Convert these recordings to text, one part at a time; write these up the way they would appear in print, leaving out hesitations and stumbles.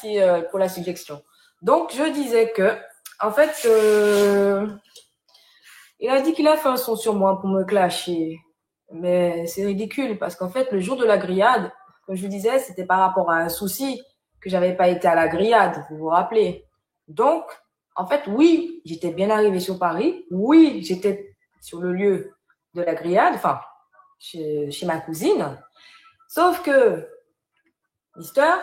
merci pour la suggestion. Donc, je disais que, en fait, il a dit qu'il a fait un son sur moi pour me clasher. Mais c'est ridicule parce qu'en fait, le jour de la grillade, comme je vous disais, c'était par rapport à un souci que j'avais pas été à la grillade, vous vous rappelez. Donc, en fait, oui, j'étais bien arrivé sur Paris. Oui, j'étais sur le lieu de la grillade, enfin, chez ma cousine. Sauf que Mister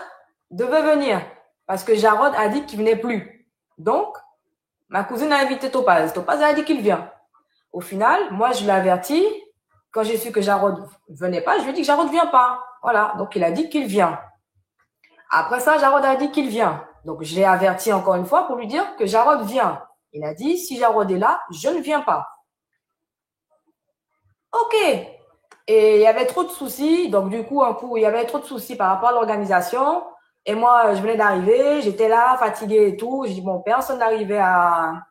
devait venir parce que Jarod a dit qu'il venait plus. Donc, ma cousine a invité Topaz. Topaz a dit qu'il vient. Au final, moi, je l'ai averti. Quand j'ai su que Jarod venait pas, je lui ai dit que Jarod vient pas. Voilà. Donc, il a dit qu'il vient. Après ça, Jarod a dit qu'il vient. Donc, je l'ai averti encore une fois pour lui dire que Jarod vient. Il a dit, si Jarod est là, je ne viens pas. OK. Et il y avait trop de soucis. Donc, du coup, il y avait trop de soucis par rapport à l'organisation. Et moi, je venais d'arriver. J'étais là, fatiguée et tout. Je dis, bon, personne n'arrivait à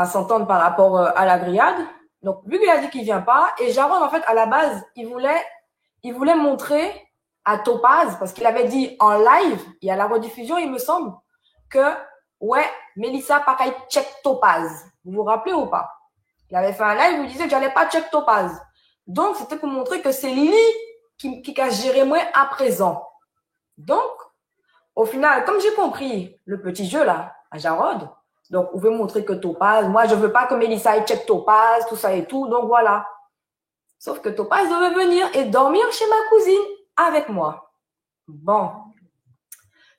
s'entendre par rapport à la grillade. Donc, vu qu'il a dit qu'il vient pas, et Jarod, en fait, à la base, il voulait montrer à Topaz, parce qu'il avait dit en live, il y a la rediffusion, il me semble, que, ouais, Mélissa, pareil, check Topaz. Vous vous rappelez ou pas? Il avait fait un live où il disait que j'allais pas check Topaz. Donc, c'était pour montrer que c'est Lily qui a géré moi à présent. Donc, au final, comme j'ai compris le petit jeu là, à Jarod, donc on veut montrer que Topaz, moi je veux pas que Mélissa check Topaz, tout ça et tout, donc voilà. Sauf que Topaz devait venir et dormir chez ma cousine avec moi. Bon,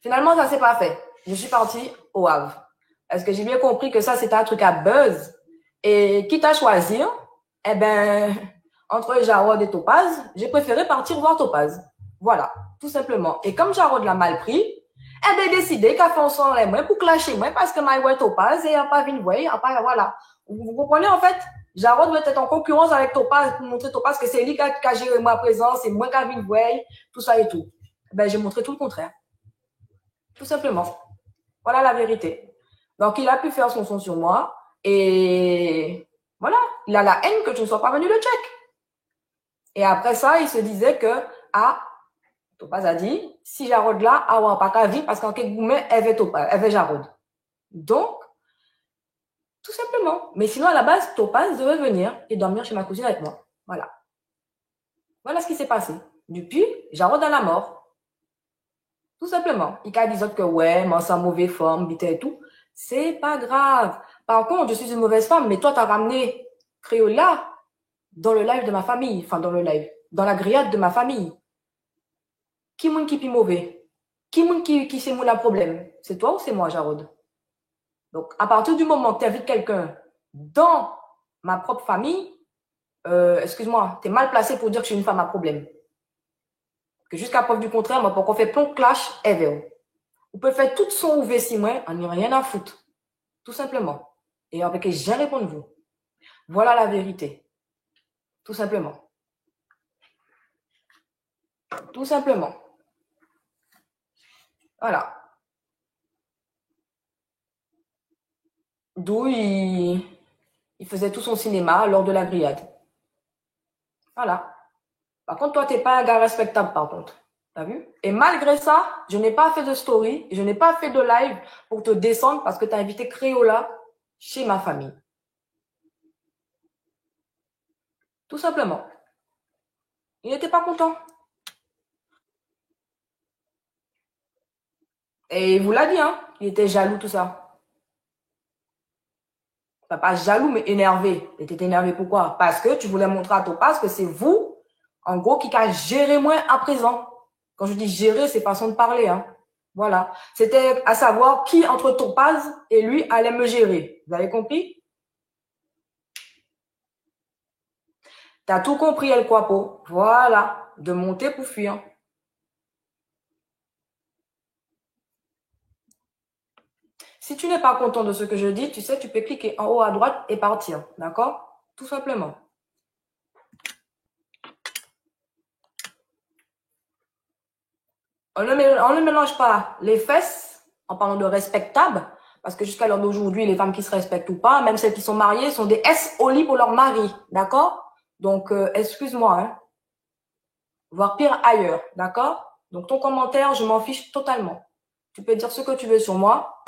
finalement ça s'est pas fait. Je suis partie au Havre. Parce que j'ai bien compris que ça c'était un truc à buzz. Et quitte à choisir, eh ben, entre Jarod et Topaz, j'ai préféré partir voir Topaz. Voilà, tout simplement. Et comme Jarod l'a mal pris, eh ben, décidé qu'à faire son les moins pour clasher moi parce que ma ouais Topaz et a pas vu ouais, voilà. Vous comprenez en fait? Jarod veut être en concurrence avec Topaz pour montrer Topaz que c'est lui qui a géré ma présence, c'est moi qui a vu ouais, tout ça et tout. Ben, j'ai montré tout le contraire. Tout simplement. Voilà la vérité. Donc, il a pu faire son son sur moi et voilà, il a la haine que je ne sois pas venu le check. Et après ça, il se disait que, Topaz a dit, si Jarod là, on va pas qu'à vivre parce qu'en quelque gourmet, elle veut Jarod. Donc, tout simplement. Mais sinon, à la base, Topaz devait venir et dormir chez ma cousine avec moi. Voilà. Voilà ce qui s'est passé. Depuis, Jarod à la mort. Tout simplement. Il a dit que ouais, moi, c'est en mauvaise forme, vite et tout. C'est pas grave. Par contre, je suis une mauvaise femme, mais toi, t'as ramené Créola dans le live de ma famille. Enfin, dans le live. Dans la grillade de ma famille. Qui moun qui pi mauvais? Qui moun qui c'est mon problème? C'est toi ou c'est moi, Jarod? Donc, à partir du moment que tu invites quelqu'un dans ma propre famille, excuse-moi, tu es mal placé pour dire que je suis une femme à problème. Que jusqu'à preuve du contraire, moi, pour qu'on fait plein de clash ever. Vous pouvez faire tout son ouvert si moi, on n'y a rien à foutre. Tout simplement. Et avec j'ai répondu vous. Voilà la vérité. Tout simplement. Tout simplement. Voilà. D'où il faisait tout son cinéma lors de la grillade. Voilà. Par contre, toi, tu n'es pas un gars respectable, par contre. T'as vu? Et malgré ça, je n'ai pas fait de story, je n'ai pas fait de live pour te descendre parce que tu as invité Créola chez ma famille. Tout simplement. Il n'était pas content. Et il vous l'a dit, hein? Il était jaloux, tout ça. Pas jaloux, mais énervé. Il était énervé pourquoi? Parce que tu voulais montrer à Topaz que c'est vous, en gros, qui a géré moi à présent. Quand je dis gérer, c'est façon de parler, hein. Voilà. C'était à savoir qui entre Topaz et lui allait me gérer. Vous avez compris? T'as tout compris, El Quapo. Voilà. De monter pour fuir. Si tu n'es pas content de ce que je dis, tu sais, tu peux cliquer en haut à droite et partir. D'accord? Tout simplement. On ne mélange pas les fesses en parlant de respectable, parce que jusqu'à l'heure d'aujourd'hui, les femmes qui se respectent ou pas, même celles qui sont mariées, sont des S au lit pour leur mari. D'accord? Donc, excuse-moi, hein. Voire pire ailleurs. D'accord? Donc, ton commentaire, je m'en fiche totalement. Tu peux dire ce que tu veux sur moi.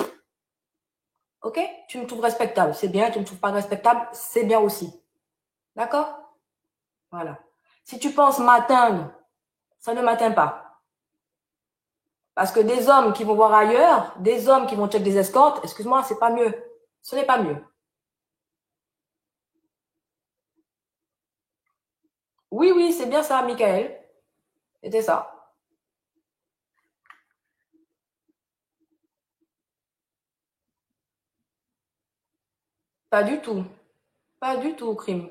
Ok? Tu me trouves respectable, c'est bien. Tu me trouves pas respectable, c'est bien aussi. D'accord? Voilà. Si tu penses m'atteindre, ça ne m'atteint pas. Parce que des hommes qui vont voir ailleurs, des hommes qui vont check des escortes, excuse-moi, c'est pas mieux. Ce n'est pas mieux. Oui, oui, c'est bien ça, Michael. C'était ça. Pas du tout. Pas du tout, crime.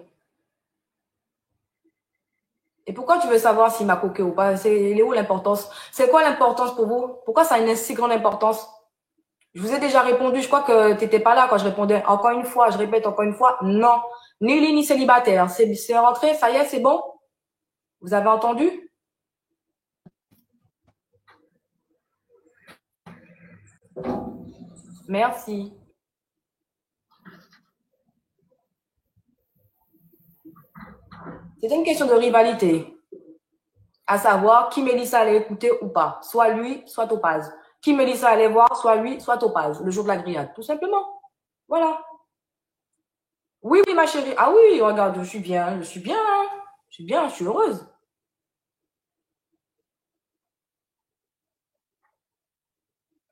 Et pourquoi tu veux savoir s'il m'a coqué ou pas? C'est où l'importance? C'est quoi l'importance pour vous? Pourquoi ça a une si grande importance? Je vous ai déjà répondu, je crois que tu n'étais pas là quand je répondais. Encore une fois, je répète encore une fois, non. Ni libre ni célibataire. C'est rentré, ça y est, c'est bon? Vous avez entendu? Merci. C'était une question de rivalité. À savoir qui Mélissa allait écouter ou pas. Soit lui, soit Topaz. Qui Mélissa allait voir, soit lui, soit Topaz. Le jour de la grillade. Tout simplement. Voilà. Oui, oui, ma chérie. Ah oui, regarde, je suis bien. Je suis bien. Hein. Je suis bien, je suis heureuse.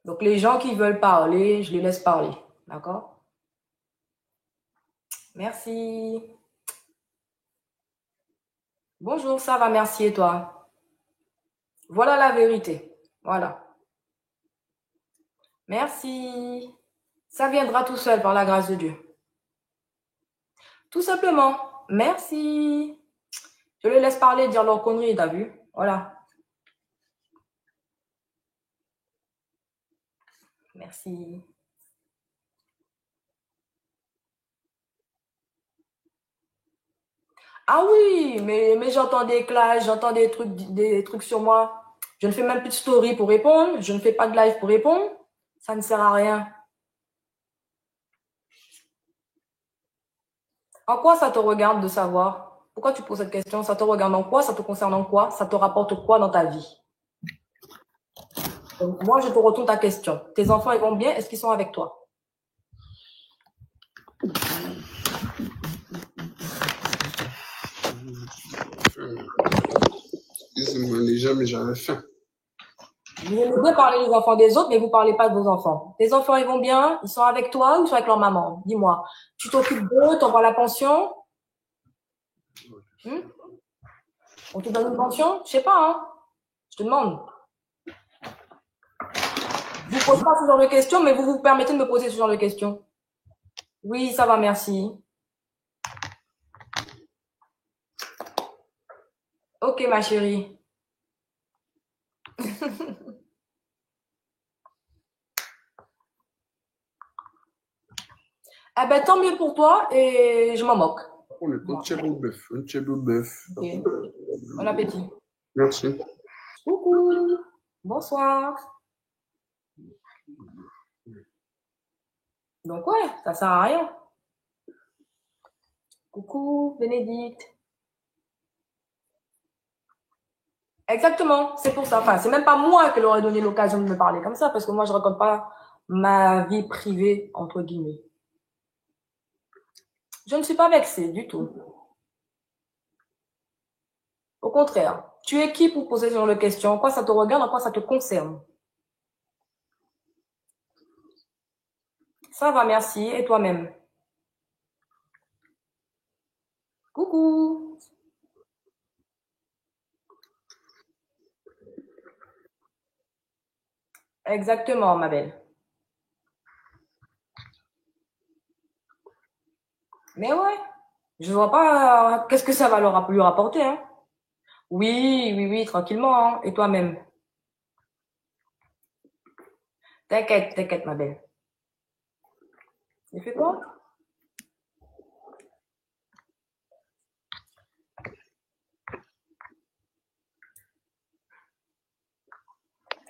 Donc, les gens qui veulent parler, je les laisse parler. D'accord? Merci. Bonjour, ça va, merci et toi? Voilà la vérité. Voilà. Merci. Ça viendra tout seul par la grâce de Dieu. Tout simplement. Merci. Je les laisse parler, dire leurs conneries, t'as vu? Voilà. Merci. Ah oui, mais j'entends des clashs, j'entends des trucs sur moi. Je ne fais même plus de story pour répondre. Je ne fais pas de live pour répondre. Ça ne sert à rien. En quoi ça te regarde de savoir? Pourquoi tu poses cette question? Ça te regarde en quoi? Ça te concerne en quoi? Ça te rapporte quoi dans ta vie? Donc, moi, je te retourne ta question. Tes enfants, ils vont bien? Est-ce qu'ils sont avec toi? Excusez-moi déjà, mais j'avais faim. Vous aimez bien parler des enfants des autres, mais vous ne parlez pas de vos enfants. Tes enfants, ils vont bien? Ils sont avec toi ou ils sont avec leur maman? Dis-moi. Tu t'occupes d'eux, t'envoies la pension? On te donne une pension? Je sais pas, hein. Je te demande. Je vous pose pas ce genre de questions, mais vous vous permettez de me poser ce genre de questions. Oui, ça va, merci. Ok, ma chérie. Eh ben, tant mieux pour toi et je m'en moque. On est un très beau bœuf. Un très beau bœuf. Ok. Bon appétit. Merci. Coucou. Bonsoir. Donc, ouais, ça sert à rien. Coucou, Bénédicte. Exactement, c'est pour ça. Enfin, c'est même pas moi qui leur ai donné l'occasion de me parler comme ça, parce que moi, je raconte pas ma vie privée, entre guillemets. Je ne suis pas vexée du tout. Au contraire, tu es qui pour poser ce genre de questions? En quoi ça te regarde? En quoi ça te concerne? Ça va, merci. Et toi-même? Coucou. Exactement, ma belle. Mais ouais, je vois pas qu'est-ce que ça va lui rapporter, hein. Oui, oui, oui, tranquillement, hein. Et toi-même? T'inquiète, t'inquiète, ma belle. Tu fais quoi?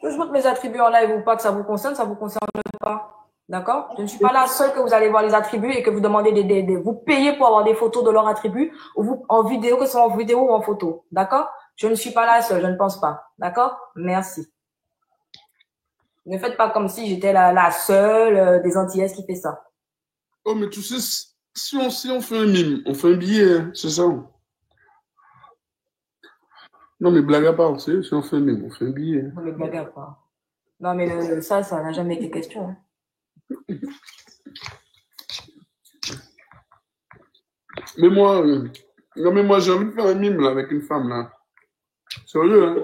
Que je montre mes attributs en live ou pas, que ça vous concerne pas. D'accord? Je ne suis pas la seule que vous allez voir les attributs et que vous demandez vous payez pour avoir des photos de leurs attributs ou vous, en vidéo, que ce soit en vidéo ou en photo. D'accord? Je ne suis pas la seule, je ne pense pas. D'accord? Merci. Ne faites pas comme si j'étais la seule des Antillaises qui fait ça. Oh, mais tu sais, si on fait un mime, on fait un billet, hein, c'est ça. Non, mais blague à part, si on fait un mime, on fait un billet. Hein. Non, mais blague à part. Non, mais ça n'a jamais été question. Hein. Mais moi, non, mais moi, j'ai envie de faire un mime là, avec une femme là. Sérieux, hein?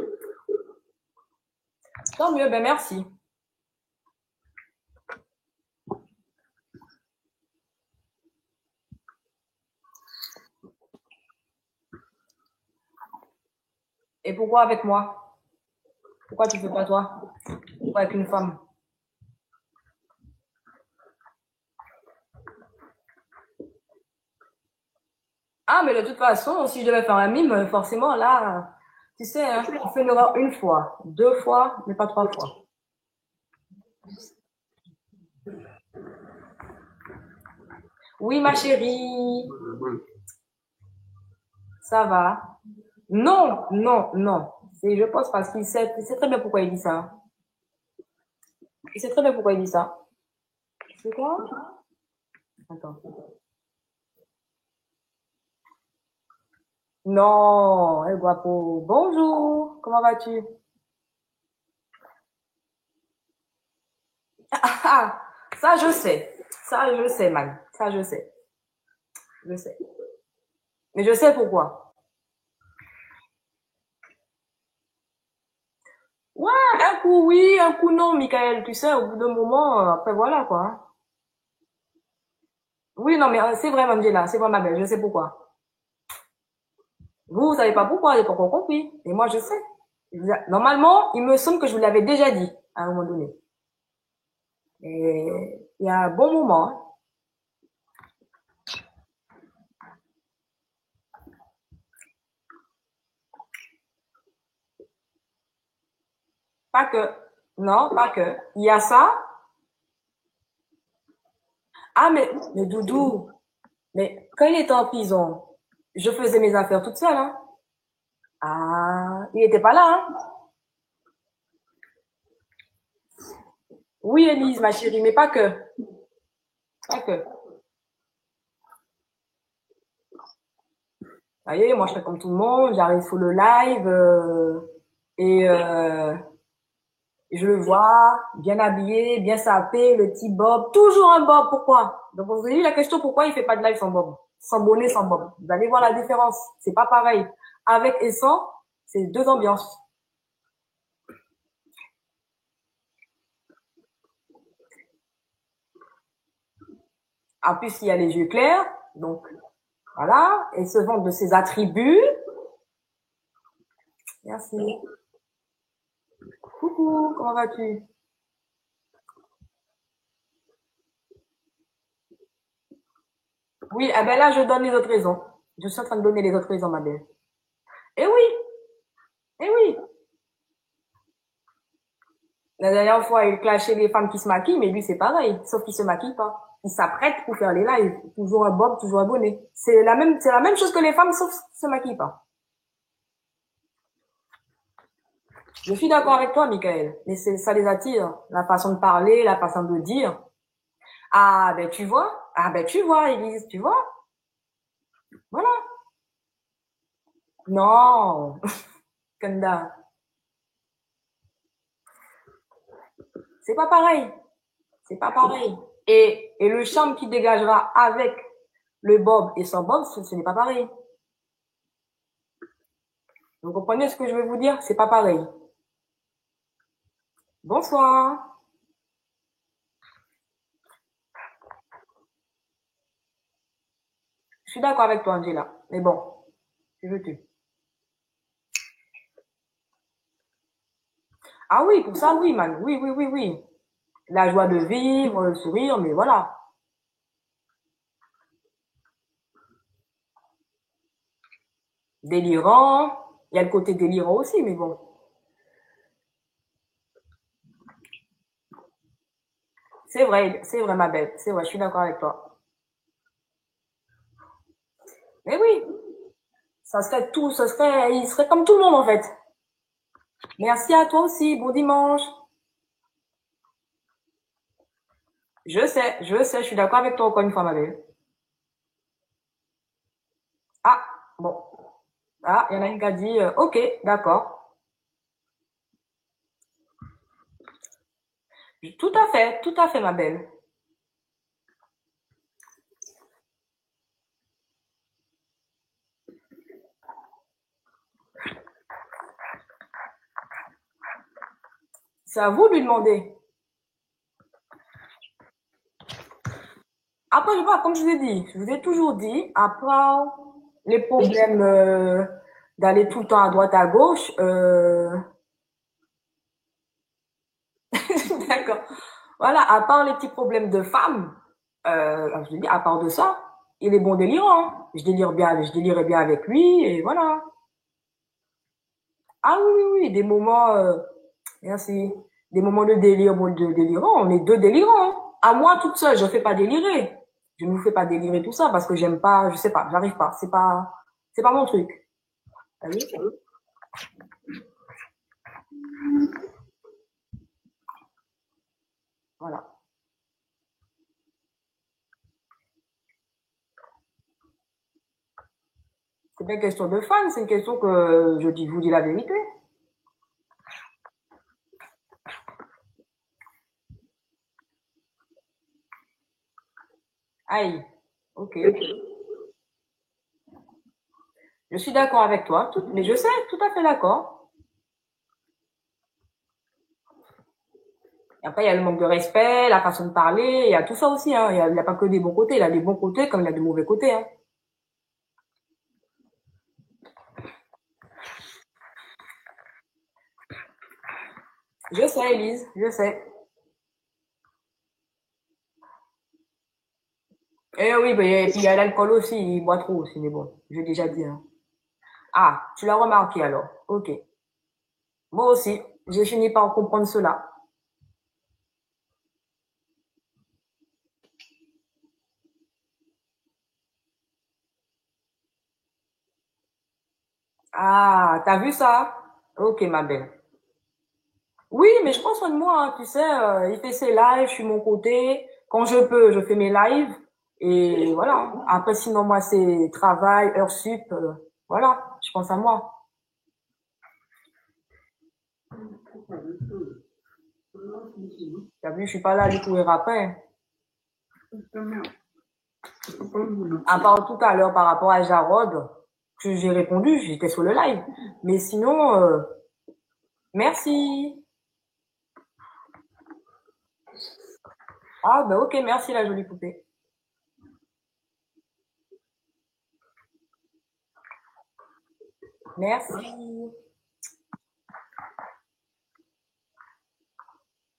Tant mieux, ben merci. Et pourquoi avec moi? Pourquoi tu fais pas toi? Pourquoi avec une femme? Ah, mais de toute façon, si je devais faire un mime, forcément, là, tu sais, hein, on fait une erreur une fois, deux fois, mais pas trois fois. Oui, ma chérie, ça va. Non, non, non. Je pense parce qu'il sait très bien pourquoi il dit ça. Il sait très bien pourquoi il dit ça. C'est quoi? Attends. Non, El Guapo. Bonjour, comment vas-tu? Ah, ça je sais. Ça je sais, man. Ça je sais. Je sais. Mais je sais pourquoi. Ouais, un coup oui, un coup non, Michael. Tu sais, au bout d'un moment, après voilà quoi. Oui, non, mais c'est vrai, Mandela. C'est vrai, ma belle. Je sais pourquoi. Vous savez pas pourquoi, j'ai pas encore compris. Et moi, je sais. Normalement, il me semble que je vous l'avais déjà dit à un moment donné. Et il y a un bon moment. Hein. Pas que. Non, pas que. Il y a ça. Ah, mais Doudou, mais quand il était en prison, je faisais mes affaires toute seule. Hein. Ah, il était pas là. Hein. Oui, Elise, ma chérie, mais pas que. Pas que. Vous voyez, moi, je fais comme tout le monde. J'arrive sur le live et je le vois bien habillé, bien sapé, le petit bob. Toujours un bob. Pourquoi? Donc, vous avez dit la question pourquoi il fait pas de live sans bob, sans bonnet, sans bob. Vous allez voir la différence. C'est pas pareil. Avec et sans, c'est deux ambiances. En plus, il y a les yeux clairs. Donc, voilà. Et se vante de ses attributs. Merci. Coucou, comment vas-tu? Oui, eh ben là, je donne les autres raisons. Je suis en train de donner les autres raisons, ma belle. Eh oui, eh oui. La dernière fois, il clashait les femmes qui se maquillent, mais lui, c'est pareil. Sauf qu'il se maquille pas. Il s'apprête pour faire les lives. Toujours un bob, toujours un bonnet. C'est la même chose que les femmes, sauf qu'il se maquille pas. Je suis d'accord avec toi, Michael. Mais ça les attire. La façon de parler, la façon de dire. Ah, ben, tu vois. Ah, ben, tu vois, Elise, tu vois. Voilà. Non. Kanda. C'est pas pareil. C'est pas pareil. Et le charme qui dégagera avec le bob et sans bob, ce n'est pas pareil. Vous comprenez ce que je veux vous dire? C'est pas pareil. Bonsoir. Je suis d'accord avec toi, Angela. Mais bon, que veux-tu? Ah oui, pour ça, oui, man. Oui, oui, oui, oui. La joie de vivre, le sourire, mais voilà. Délirant. Il y a le côté délirant aussi, mais bon. C'est vrai, ma belle. C'est vrai, je suis d'accord avec toi. Mais oui, il serait comme tout le monde, en fait. Merci à toi aussi. Bon dimanche. je suis d'accord avec toi encore une fois, ma belle. Ah, bon. Ah, il y en a une qui a dit, ok, d'accord. Tout à fait, ma belle. C'est à vous de lui demander. Après, je vois, comme je vous ai dit, je vous ai toujours dit, à part les problèmes d'aller tout le temps à droite, à gauche, d'accord. Voilà, à part les petits problèmes de femmes, je dis, à part de ça, il est bon délirant, hein. Je délirais bien avec lui, et voilà. Ah oui, oui, oui, des moments, merci, des moments de délire, de délirant, on est deux délirants, hein. À moi, toute seule, je ne fais pas délirer. Je ne vous fais pas délirer tout ça parce que j'aime pas, je sais pas, j'arrive pas, c'est pas mon truc. Ah oui. Voilà. C'est pas une question de fan, c'est une question que je vous dis la vérité. Aïe. Ok. Je suis d'accord avec toi, mais je sais, tout à fait d'accord. Et après, il y a le manque de respect, la façon de parler, il y a tout ça aussi, hein. Il y a pas que des bons côtés, il a des bons côtés comme il a des mauvais côtés, hein. Je sais, Elise, je sais. Eh oui, mais et puis il y a l'alcool aussi, il boit trop aussi, mais bon, j'ai déjà dit, hein. Ah, tu l'as remarqué alors. Ok. Moi aussi, j'ai fini par comprendre cela. Ah, t'as vu ça? Ok, ma belle. Oui, mais je prends soin de moi, hein, tu sais, il fait ses lives, je suis mon côté. Quand je peux, je fais mes lives. Et voilà. Après, sinon, moi, c'est travail, heures sup. Voilà, je pense à moi. T'as vu, je suis pas là à lui courir après. À part tout à l'heure par rapport à Jarod, que j'ai répondu, j'étais sur le live. Mais sinon, merci. Ah, bah ok, merci la jolie poupée. Merci.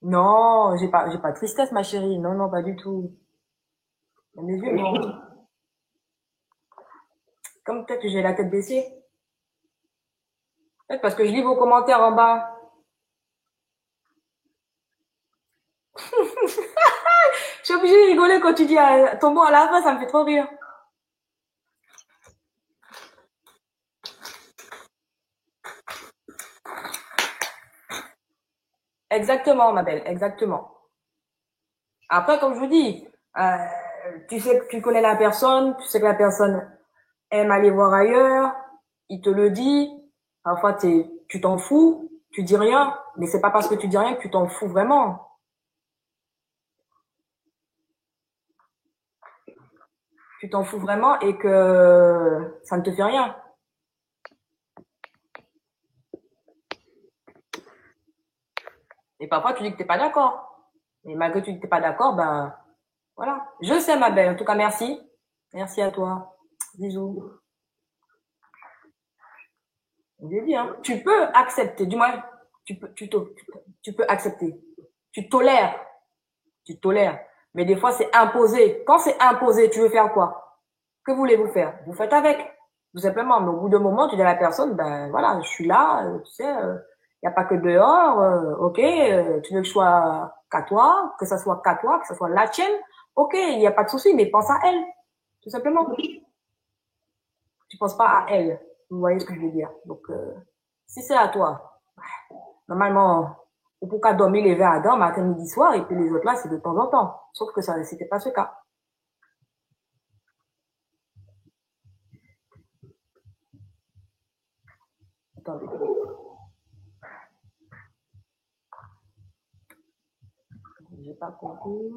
Non, j'ai pas de tristesse, ma chérie. Non, non, pas du tout. Dans mes yeux, non. Comme peut-être que j'ai la tête baissée. Peut-être parce que je lis vos commentaires en bas. Je suis obligée de rigoler quand tu dis ton mot à la fin, ça me fait trop rire. Exactement, ma belle, exactement. Après, comme je vous dis, euh, tu sais que tu connais la personne, tu sais que la personne aime aller voir ailleurs, il te le dit. Parfois, tu t'en fous, tu dis rien, mais c'est pas parce que tu dis rien que tu t'en fous vraiment. Tu t'en fous vraiment et que ça ne te fait rien. Et parfois, tu dis que t'es pas d'accord. Et malgré que tu dis que t'es pas d'accord, ben, voilà. Je sais, ma belle. En tout cas, merci. Merci à toi. Bisous. J'ai dit, hein. Tu peux accepter, du moins, tu peux accepter. Tu tolères. Tu tolères. Mais des fois, c'est imposé. Quand c'est imposé, tu veux faire quoi? Que voulez-vous faire? Vous faites avec. Tout simplement. Mais au bout d'un moment, tu dis à la personne, ben voilà, je suis là, tu sais, il n'y a pas que dehors, ok, tu veux que je sois qu'à toi, que ça soit qu'à toi, que ça soit la tienne, ok, il n'y a pas de souci, mais pense à elle, tout simplement. Tu penses pas à elle. Vous voyez ce que je veux dire. Donc, si c'est à toi, normalement, ou pour qu'à dormir les verres à dents matin, midi, soir, et puis les autres là, c'est de temps en temps. Sauf que ça, c'était pas ce cas. Attendez. J'ai pas compris.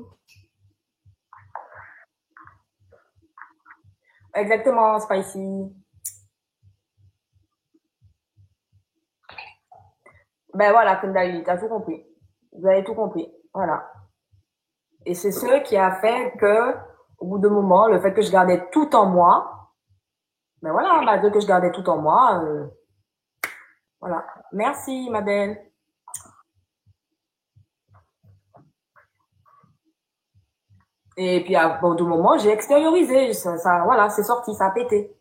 Exactement, Spicy. Ben voilà, Kundali, t'as tout compris. Vous avez tout compris. Voilà. Et c'est ce qui a fait que, au bout d'un moment, le fait que je gardais tout en moi, ben voilà, malgré que je gardais tout en moi, voilà. Merci, ma belle. Et puis, à bout d'un moment, j'ai extériorisé. Voilà, c'est sorti, ça a pété.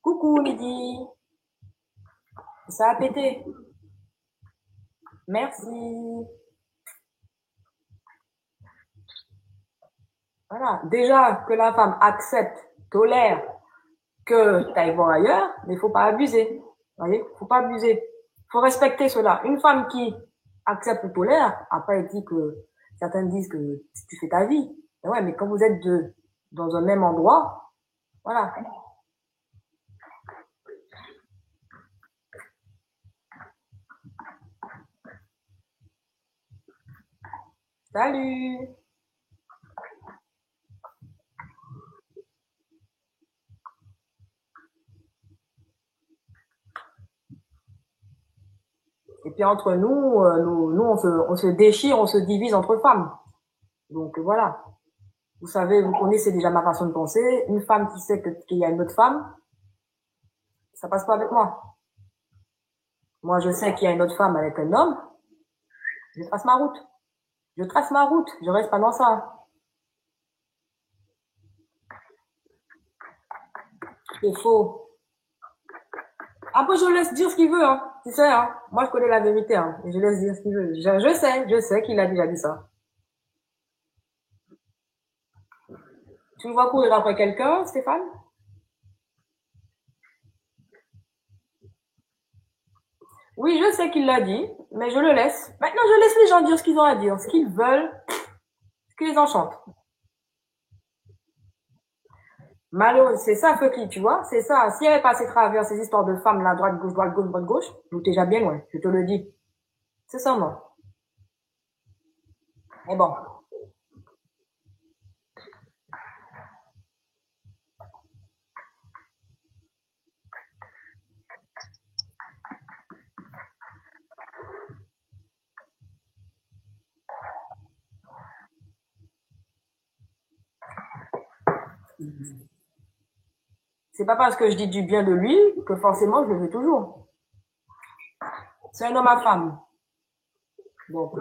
Coucou, Lydie. Ça a pété. Merci. Voilà. Déjà, que la femme accepte, tolère que tu ailles voir ailleurs, mais il faut pas abuser. Vous voyez? Faut pas abuser. Faut respecter cela. Une femme qui accepte ou tolère, après, elle dit que, certains disent que tu fais ta vie. Mais ouais, mais quand vous êtes deux, dans un même endroit, voilà. Salut! Et puis entre nous, nous on se déchire, on se divise entre femmes. Donc voilà. Vous savez, vous connaissez déjà ma façon de penser. Une femme qui sait qu'il y a une autre femme, ça passe pas avec moi. Moi, je sais qu'il y a une autre femme avec un homme, je trace ma route. Je trace ma route, je reste pas dans ça. C'est faux. Après, je laisse dire ce qu'il veut, hein. Tu sais, hein. Moi, je connais la vérité, hein. Et je laisse dire ce qu'il veut. Je sais qu'il a déjà dit ça. Tu me vois courir après quelqu'un, Stéphane? Oui, je sais qu'il l'a dit, mais je le laisse. Maintenant, je laisse les gens dire ce qu'ils ont à dire, ce qu'ils veulent, ce qui les enchante. Malheureux, c'est ça, Feuki, tu vois, c'est ça. Si elle est passée à travers ces histoires de femmes, là, droite, gauche, vous êtes déjà bien loin, je te le dis. C'est ça, non. Mais bon. C'est pas parce que je dis du bien de lui que forcément je le veux toujours. C'est un homme à femme. Donc,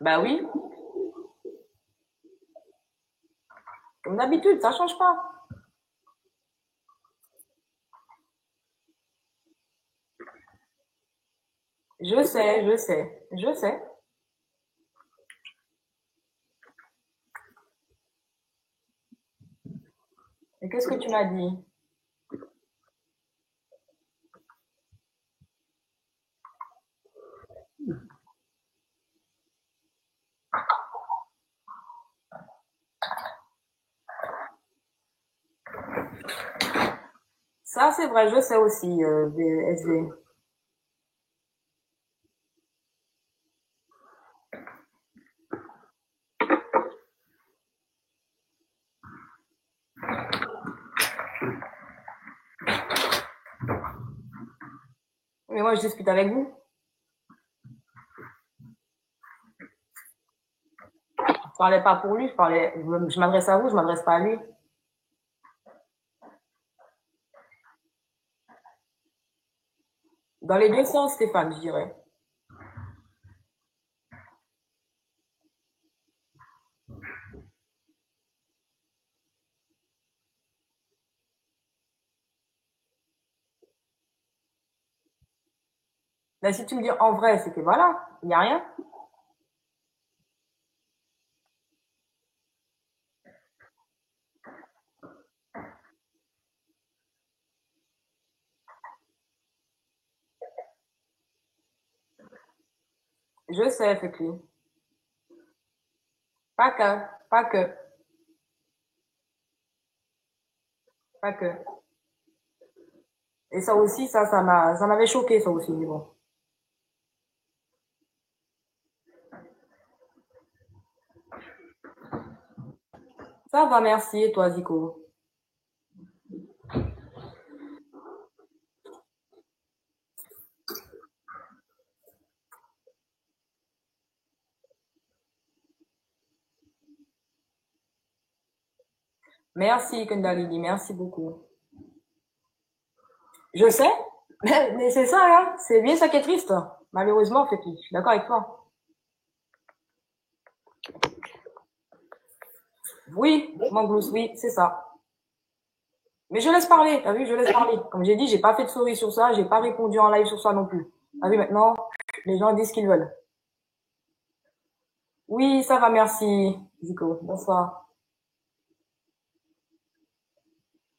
bah oui, comme d'habitude, ça change pas. Je sais. Et qu'est-ce que tu m'as dit? Ça, c'est vrai, je sais aussi, SV. Mais moi, je discute avec vous. Je parlais pas pour lui, je m'adresse à vous, je m'adresse pas à lui. Dans les deux sens, Stéphane, je dirais. Mais si tu me dis en vrai, c'est que voilà, il n'y a rien. Je sais, Fekli. Pas que, pas que, pas que. Et ça aussi, ça m'avait choqué, ça aussi, mais bon. Ça va, merci. Et toi, Zico? Merci, Kundalini. Merci beaucoup. Je sais, mais c'est ça, hein. C'est bien ça qui est triste. Malheureusement, Fekli. Je suis d'accord avec toi. Oui, Manglous, oui, c'est ça. Mais je laisse parler, t'as vu, je laisse parler. Comme j'ai dit, j'ai pas fait de souris sur ça, j'ai pas répondu en live sur ça non plus. T'as vu, maintenant, les gens disent ce qu'ils veulent. Oui, ça va, merci, Zico. Bonsoir.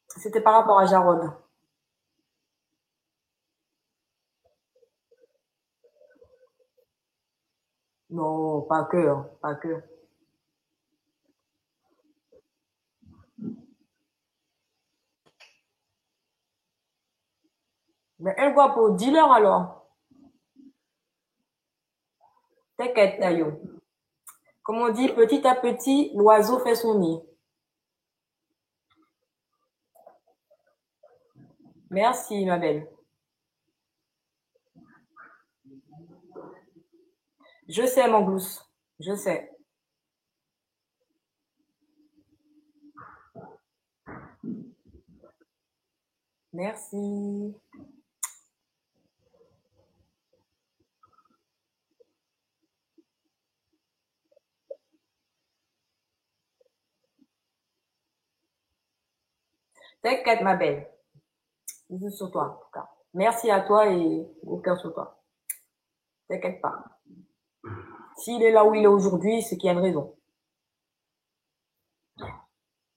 C'était par rapport à Jarod. Non, pas que, hein, pas que. Mais elle voit pour dealer alors. T'inquiète, Tayo. Comme on dit, petit à petit, l'oiseau fait son nid. Merci, ma belle. Je sais, mon glousse. Je sais. Merci. T'inquiète, ma belle. Bisous sur toi, en tout cas. Merci à toi et au cœur sur toi. T'inquiète pas. S'il est là où il est aujourd'hui, c'est qu'il y a une raison.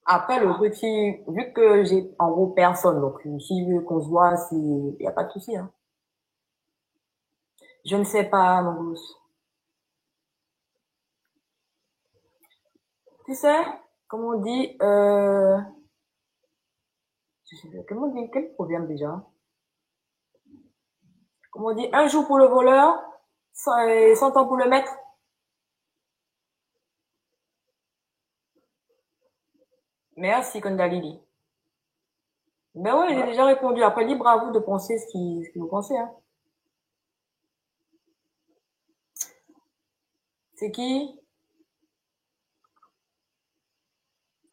Après, le petit, vu que j'ai en gros personne, donc s'il veut qu'on se voit, il n'y a pas de souci. Hein. Je ne sais pas, mon gosse. Tu sais, comme on dit, je sais pas, comment on dit, quel problème déjà? Comme on dit, un jour pour le voleur, 100 ans pour le maître. Merci, Kondalili. Ben ouais, j'ai déjà répondu. Après, libre à vous de penser ce que vous pensez, hein. C'est qui?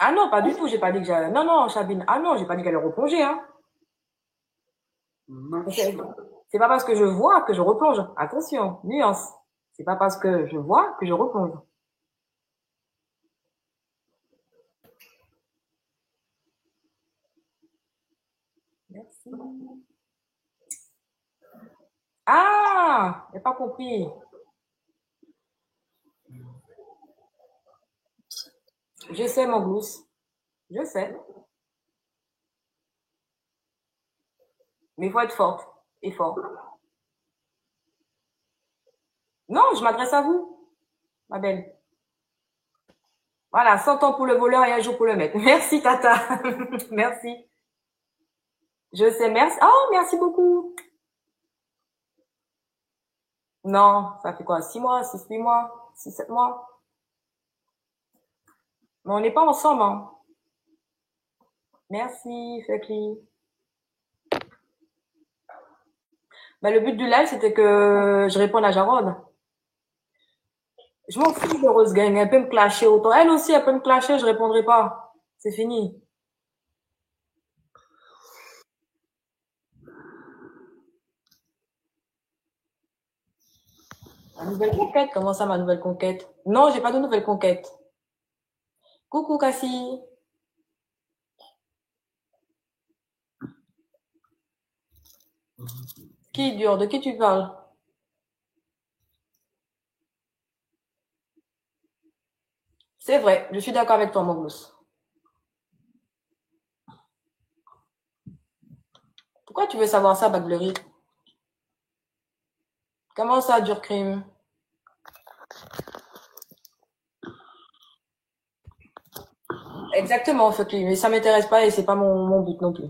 Ah non, pas du tout, j'ai pas dit que j'allais. Non, non, Chabine. Ah non, j'ai pas dit qu'elle allait replonger, hein. C'est c'est pas parce que je vois que je replonge. Attention, nuance. C'est pas parce que je vois que je replonge. Merci. Ah, j'ai pas compris. Je sais, mon glousse. Je sais. Mais il faut être forte et fort. Non, je m'adresse à vous, ma belle. Voilà, 100 ans pour le voleur et un jour pour le maître. Merci, Tata. Merci. Je sais, merci. Oh, merci beaucoup. Non, ça fait quoi? 6 mois, 6, 8 mois, 6, 7 mois. Mais on n'est pas ensemble, hein. Merci, Fekli. Bah, le but du live, c'était que je réponde à Jarod. Je m'en fous de Rose Gang. Elle peut me clasher autant. Elle aussi, elle peut me clasher, je répondrai pas. C'est fini. Ma nouvelle conquête? Comment ça, ma nouvelle conquête? Non, j'ai pas de nouvelle conquête. Coucou, Cassie. Qui est dur? De qui tu parles? C'est vrai, je suis d'accord avec toi, mon gosse. Pourquoi tu veux savoir ça, Baglery? Comment ça, dur crime? Exactement, Fekli, mais ça m'intéresse pas et c'est pas mon but non plus.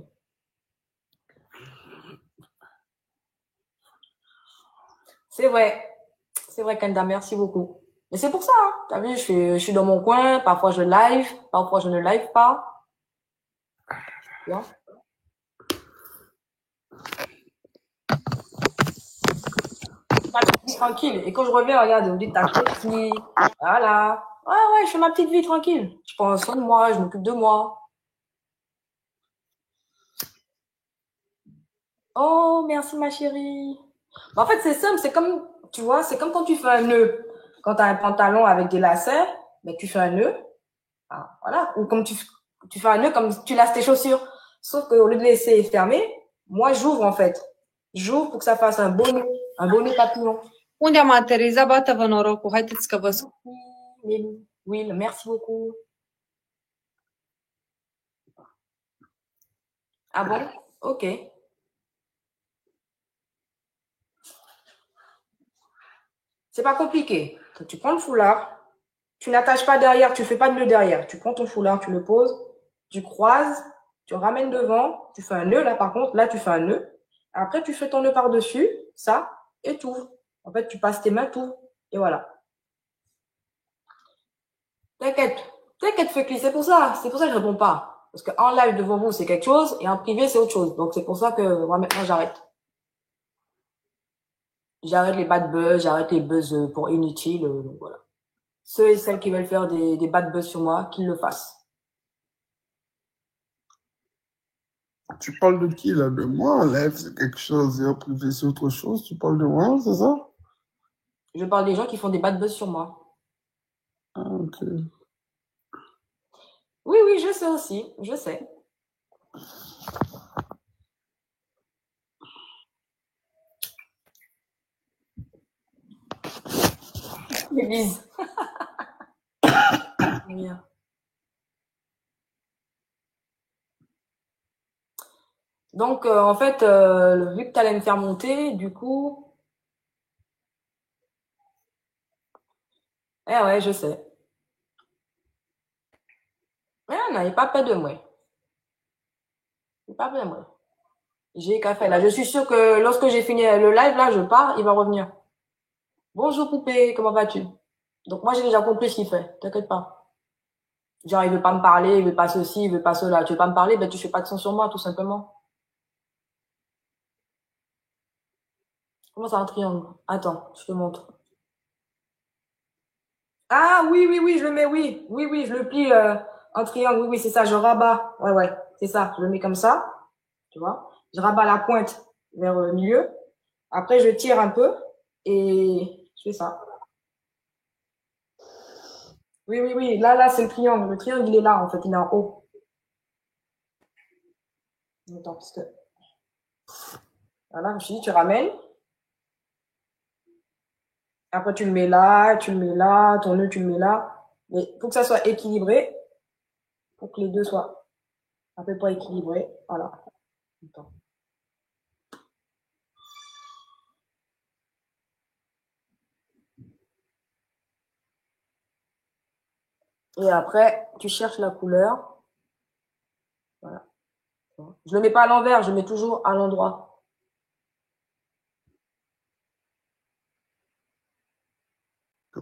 C'est vrai. C'est vrai, Kenda, merci beaucoup. Mais c'est pour ça, hein. T'as vu, je suis dans mon coin, parfois je live, parfois je ne live pas. Tu vois? Ma petite vie tranquille. Et quand je reviens, regarde, on me dit t'as grossi. Voilà. Ouais, ouais, je fais ma petite vie tranquille. Je prends soin de moi, je m'occupe de moi. Oh, merci ma chérie. En fait, c'est simple, c'est comme, tu vois, c'est comme quand tu fais un nœud. Quand tu as un pantalon avec des lacets, ben, tu fais un nœud. Ah, voilà. Ou comme tu fais un nœud comme tu lasses tes chaussures. Sauf qu'au lieu de laisser fermer, moi, j'ouvre en fait. J'ouvre pour que ça fasse un beau nœud papillon. Unde am aterizat? Bată-vă norocul. Haideți că vă scot. Oui, merci beaucoup. Ah bon? Ok. C'est pas compliqué. Tu prends le foulard, tu n'attaches pas derrière, tu fais pas de nœud derrière. Tu prends ton foulard, tu le poses, tu croises, tu ramènes devant, tu fais un nœud là par contre, là tu fais un nœud. Après tu fais ton nœud par-dessus, ça, et tout. En fait, tu passes tes mains, tout, et voilà. T'inquiète, t'inquiète Fekli, c'est pour ça que je réponds pas. Parce qu'en live devant vous c'est quelque chose, et en privé c'est autre chose. Donc c'est pour ça que moi maintenant j'arrête. J'arrête les bad buzz, j'arrête les buzz pour inutiles, donc voilà. Ceux et celles qui veulent faire des bad buzz sur moi, qu'ils le fassent. Tu parles de qui là? De moi? En live, c'est quelque chose, et en privé, c'est autre chose. Tu parles de moi, c'est ça? Je parle des gens qui font des bad buzz sur moi. Ah, ok. Oui, oui, je sais aussi, je sais. Les bises. Donc, en fait, vu que tu allais me faire monter, du coup... Eh ouais, je sais. Mais non, il n'est pas peur de moi. Il n'est pas peur de moi. J'ai qu'à faire là. Je suis sûre que lorsque j'ai fini le live, là, je pars, il va revenir. Bonjour poupée, comment vas-tu? Donc moi, j'ai déjà compris ce qu'il fait. T'inquiète pas. Genre, il veut pas me parler, il veut pas ceci, il veut pas cela. Tu veux pas me parler, ben tu fais pas de son sur moi, tout simplement. Comment ça, un triangle? Attends, je te montre. Ah oui, oui, oui, je le mets, oui. Oui, oui, je le plie en triangle. Oui, oui, c'est ça, je rabats. Ouais, ouais, c'est ça. Je le mets comme ça, tu vois. Je rabats la pointe vers le milieu. Après, je tire un peu et je fais ça. Oui, oui, oui. Là, c'est le triangle. Le triangle, il est là, en fait. Il est en haut. Attends, parce que... Voilà, je dis, tu ramènes. Après, tu le mets là, tu le mets là, ton nœud, tu le mets là. Mais pour que ça soit équilibré, pour que les deux soient à peu près équilibrés. Voilà. Attends. Et après, tu cherches la couleur. Voilà. Je le mets pas à l'envers, je le mets toujours à l'endroit.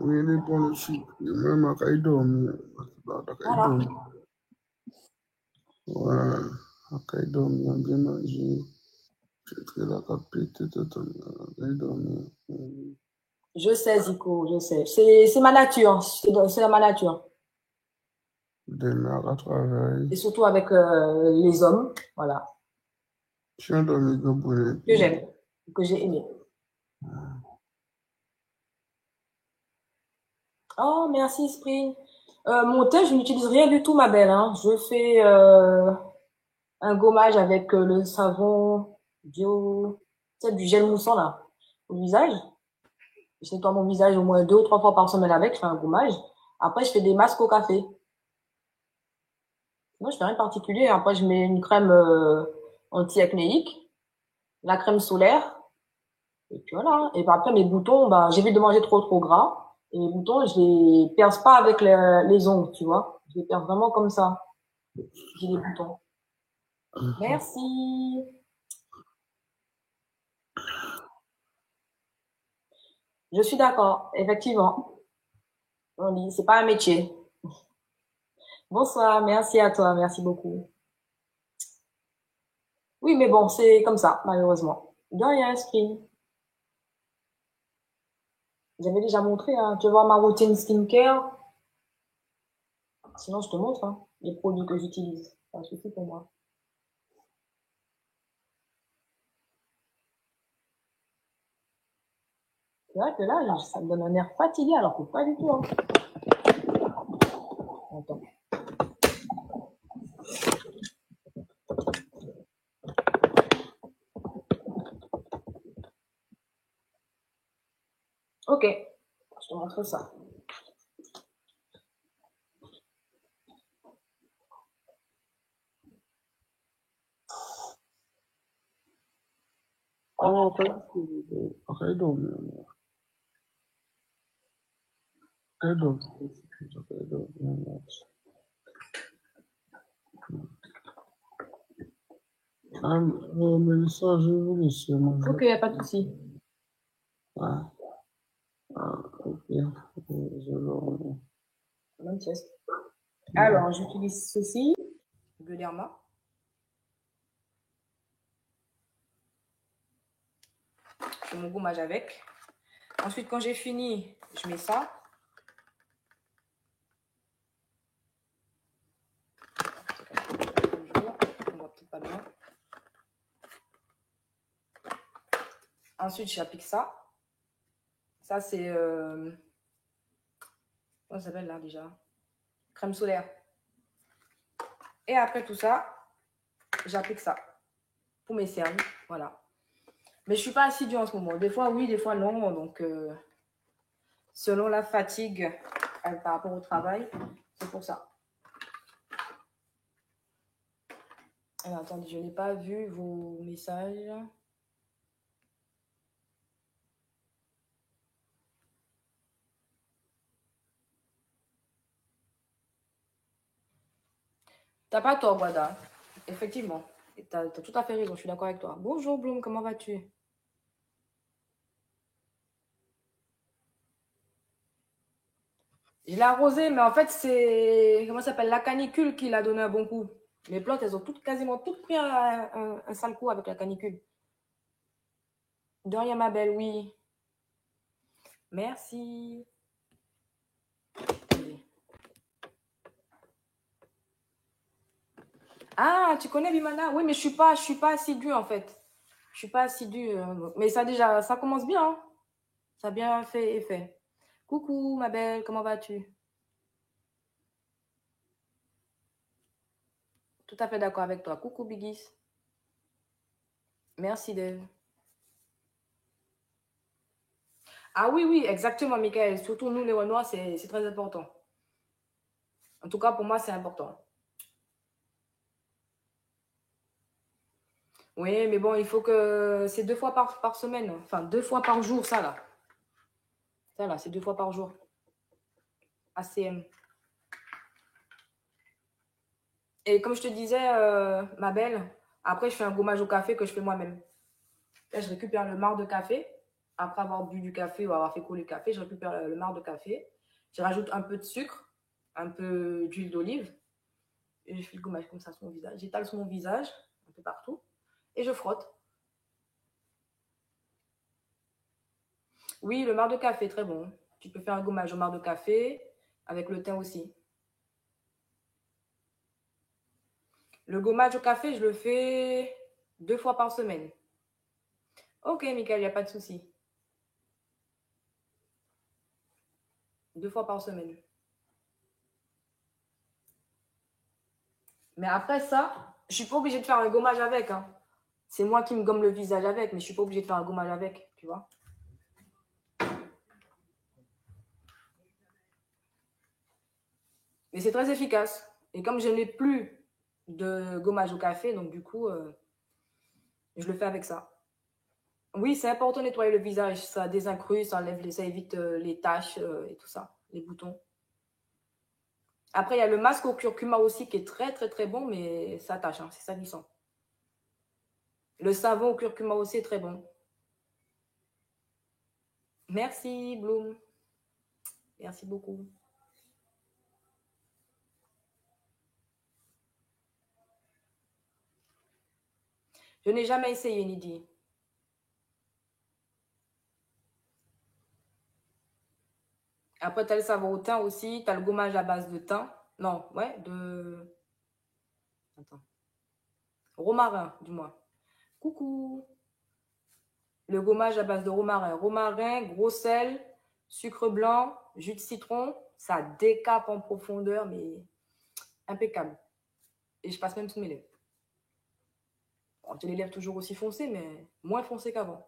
Oui, il est pour le chou. Même à Kaidomi. Voilà. Ouais. À Kaidomi, on a bien mangé. J'ai pris la capite, Kaidomi. Je sais, Zico, je sais. C'est ma nature. C'est ma nature. Démarre à travail. Et surtout avec les hommes. Voilà. Je suis un dormi de Que j'aime. Que j'ai aimé. Oh, merci, Spring. Mon thé, je n'utilise rien du tout, ma belle. Hein. Je fais un gommage avec le savon bio, tu sais, du gel moussant là, au visage. Je nettoie mon visage au moins 2 ou 3 fois par semaine avec, je fais un gommage. Après, je fais des masques au café. Moi, je fais rien de particulier. Après, je mets une crème anti-acnéique, la crème solaire, et puis voilà. Et puis après, mes boutons, bah, j'évite de manger trop gras. Et les boutons, je les perce pas avec les ongles, tu vois. Je les perce vraiment comme ça. J'ai des boutons. Merci. Je suis d'accord, effectivement. On dit, c'est pas un métier. Bonsoir, merci à toi, merci beaucoup. Oui, mais bon, c'est comme ça, malheureusement. De rien, Screen. J'avais déjà montré, hein. Tu veux voir ma routine skincare? Sinon, je te montre, hein, les produits que j'utilise. Ça suffit pour moi. C'est vrai que là, ça me donne un air fatigué, alors que pas du tout, hein. Attends. Ok, je te montre ça. Oh, I don't know. I don't know. Mélissa, je vais vous laisser. Ok, y a pas de souci. Ah, ok. Même chose. Alors, j'utilise ceci régulièrement. Je fais mon gommage avec. Ensuite, quand j'ai fini, je mets ça. On voit peut-être pas bien. Ensuite, j'applique ça. Ça, c'est... comment ça s'appelle là déjà? Crème solaire. Et après tout ça, j'applique ça pour mes cernes. Voilà. Mais je ne suis pas assidue en ce moment. Des fois, oui, des fois, non. Donc, selon la fatigue par rapport au travail, c'est pour ça. Alors, attendez, je n'ai pas vu vos messages. T'as pas tort, Wada. Effectivement. Tu as tout à fait raison, je suis d'accord avec toi. Bonjour, Bloom, comment vas-tu? Je l'ai arrosé, mais en fait, c'est... Comment ça s'appelle? La canicule qui l'a donné un bon coup. Mes plantes, elles ont quasiment toutes pris un sale coup avec la canicule. De rien, ma belle, oui. Merci. Ah, tu connais Bimana? Oui, mais je suis pas assidue, en fait. Je suis pas assidue. Mais ça, déjà, ça commence bien. Hein. Ça a bien fait effet. Coucou, ma belle, comment vas-tu? Tout à fait d'accord avec toi. Coucou, Bigis. Merci, Dave. Ah oui, oui, exactement, Michael. Surtout nous, les Renois, c'est très important. En tout cas, pour moi, c'est important. Oui, mais bon, il faut que... C'est 2 fois par semaine. Enfin, 2 fois par jour, ça, là. Ça, là, c'est 2 fois par jour. ACM. Et comme je te disais, ma belle, après, je fais un gommage au café que je fais moi-même. Là, je récupère le marc de café. Après avoir bu du café ou avoir fait couler le café, je récupère le marc de café. Je rajoute un peu de sucre, un peu d'huile d'olive. Et je fais le gommage comme ça sur mon visage. J'étale sur mon visage, un peu partout. Et je frotte. Oui, le marc de café, très bon. Tu peux faire un gommage au marc de café avec le thym aussi. Le gommage au café, je le fais 2 fois par semaine. Ok, Michael, il n'y a pas de souci. 2 fois par semaine. Mais après ça, je ne suis pas obligée de faire un gommage avec. Hein. C'est moi qui me gomme le visage avec, mais je ne suis pas obligée de faire un gommage avec, tu vois. Mais c'est très efficace. Et comme je n'ai plus de gommage au café, donc du coup, je le fais avec ça. Oui, c'est important de nettoyer le visage. Ça désincruste, ça évite les taches et tout ça, les boutons. Après, il y a le masque au curcuma aussi qui est très, très, très bon, mais ça tâche, hein, c'est salissant. Le savon au curcuma aussi est très bon. Merci, Bloom. Merci beaucoup. Je n'ai jamais essayé, Nidi. Après, tu as le savon au thym aussi. Tu as le gommage à base de thym. Non, ouais, de... Attends. Romarin, du moins. Coucou. Le gommage à base de romarin. Romarin, gros sel, sucre blanc, jus de citron. Ça décape en profondeur, mais impeccable. Et je passe même sous mes lèvres. Bon, j'ai les lèvres toujours aussi foncées, mais moins foncées qu'avant.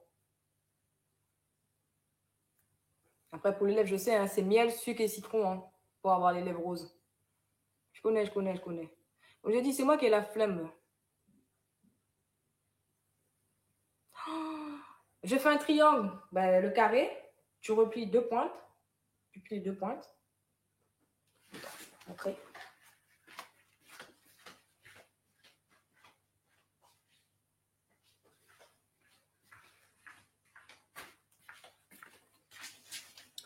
Après, pour les lèvres, je sais, hein, c'est miel, sucre et citron hein, pour avoir les lèvres roses. Je connais. Donc, j'ai dit, c'est moi qui ai la flemme. Oh, je fais un triangle. Ben, le carré, tu replies 2 pointes. Tu plies 2 pointes. Après.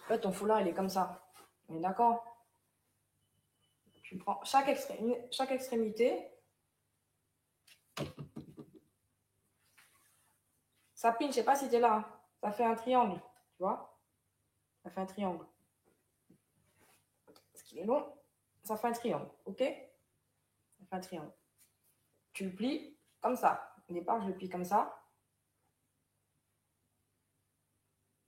En fait, ton foulard, il est comme ça. On est d'accord? Tu prends chaque extrémité. Ça pine, je sais pas si tu es là. Hein. Ça fait un triangle, tu vois? Ça fait un triangle. Parce qu'il est long, ça fait un triangle, ok? Ça fait un triangle. Tu le plies comme ça. Au départ, je le plie comme ça.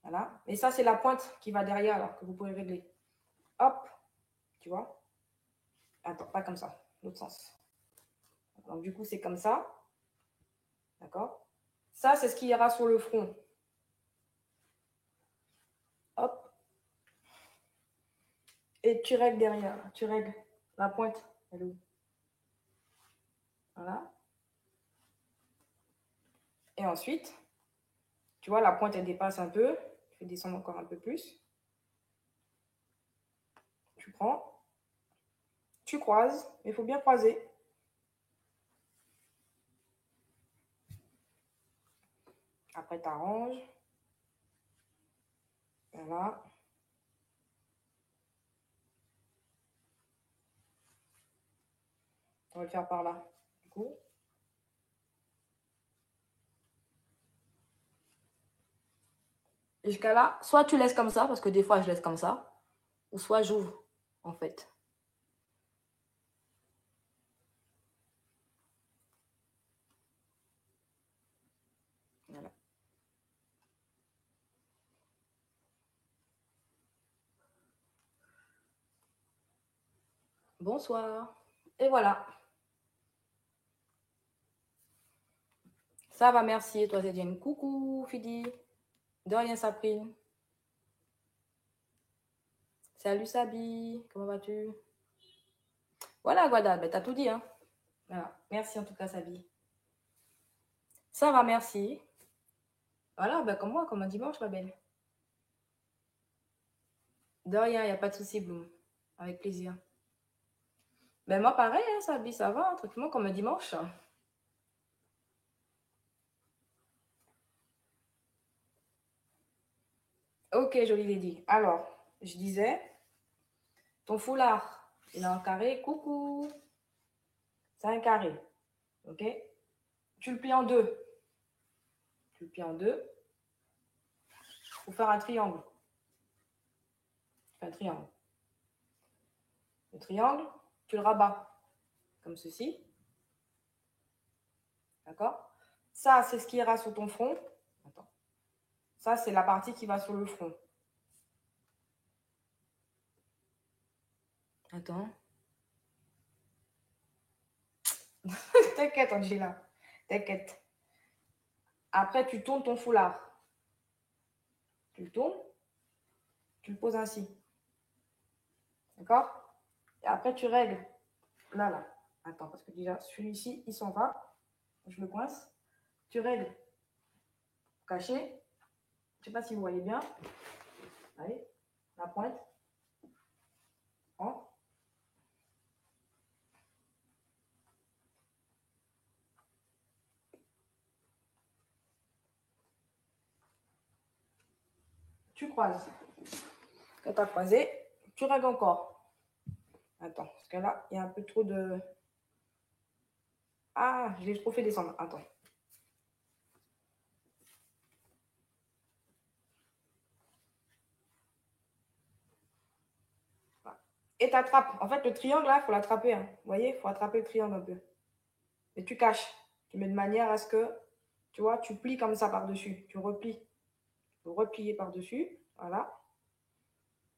Voilà. Et ça, c'est la pointe qui va derrière, alors que vous pouvez régler. Hop, tu vois? Attends, pas comme ça, l'autre sens. Donc, du coup, c'est comme ça. D'accord? Ça, c'est ce qui ira sur le front. Hop. Et tu règles derrière. Tu règles la pointe. Elle est où? Voilà. Et ensuite, tu vois, la pointe, elle dépasse un peu. Je vais descendre encore un peu plus. Tu prends. Tu croises. Il faut bien croiser. Après, tu arranges. Voilà. On va le faire par là. Du coup. Jusqu'à là, soit tu laisses comme ça, parce que des fois, je laisse comme ça. Ou soit j'ouvre, en fait. Voilà. Bonsoir. Et voilà. Ça va, merci. Et toi, c'est Diane. Coucou, Fidi. De rien, Saprine. Salut, Sabi. Comment vas-tu? Voilà, Guada. Ben, t'as tout dit, hein. Voilà. Merci, en tout cas, Sabi. Ça va, merci. Voilà, ben, comme moi, comme un dimanche, ma belle. De rien, il n'y a pas de souci, Bloom. Avec plaisir. Ben, moi, pareil, hein, Sabi, ça va, tranquillement, comme un dimanche. Ok, jolie lady. Alors, je disais, ton foulard, il est en carré. Coucou. C'est un carré. Ok? Tu le plies en deux. Tu le plies en deux pour faire un triangle. Tu fais un triangle. Le triangle, tu le rabats comme ceci. D'accord? Ça, c'est ce qui ira sur ton front. Attends. Ça, c'est la partie qui va sur le front. Attends. T'inquiète, Angela. T'inquiète. Après, tu tournes ton foulard. Tu le tournes. Tu le poses ainsi. D'accord? Et après, tu règles. Là. Attends, parce que déjà, celui-ci, il s'en va. Je le coince. Tu règles. Caché. Je ne sais pas si vous voyez bien. Allez, la pointe. Oh. tu croises. Quand tu as croisé, tu règles encore. Attends, parce que là, il y a un peu trop de... Ah, je l'ai trop fait descendre. Attends. Et tu attrapes. En fait, le triangle, là, il faut l'attraper. Hein. Vous voyez, il faut attraper le triangle un peu. Et tu caches. Tu mets de manière à ce que, tu vois, tu plies comme ça par-dessus. Tu replies. Tu peux replier par-dessus. Voilà.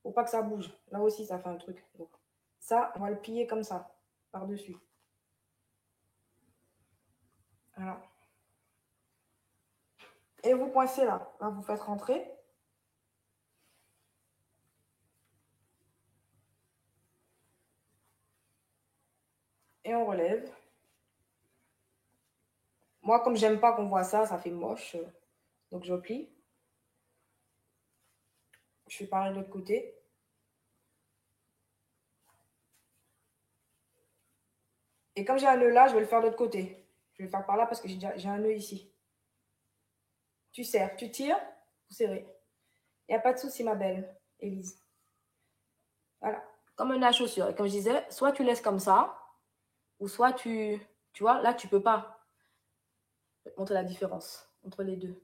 Faut pas que ça bouge. Là aussi, ça fait un truc. Donc, ça, on va le plier comme ça, par-dessus. Voilà. Et vous coincez là. Là, vous faites rentrer. Et on relève. Moi, comme j'aime pas qu'on voit ça, ça fait moche. Donc, je plie. Je fais pareil de l'autre côté. Et comme j'ai un nœud là, je vais le faire de l'autre côté. Je vais le faire par là parce que j'ai un nœud ici. Tu serres, tu tires, vous serrez. Il n'y a pas de souci, ma belle Élise. Voilà. Comme un nœud à chaussure. Et comme je disais, soit tu laisses comme ça, ou soit tu vois, là, tu peux pas. Je vais te montrer la différence entre les deux.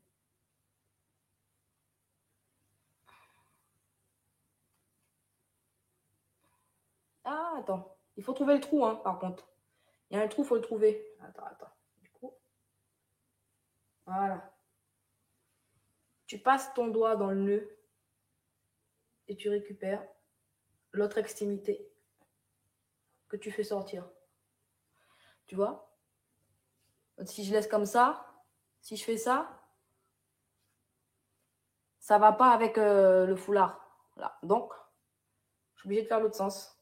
Ah, attends. Il faut trouver le trou, hein, par contre. Il y a un trou, il faut le trouver. Attends. Du coup, voilà. Tu passes ton doigt dans le nœud et tu récupères l'autre extrémité que tu fais sortir. Tu vois? Si je laisse comme ça, si je fais ça, ça va pas avec le foulard. Là. Donc, je suis obligée de faire l'autre sens.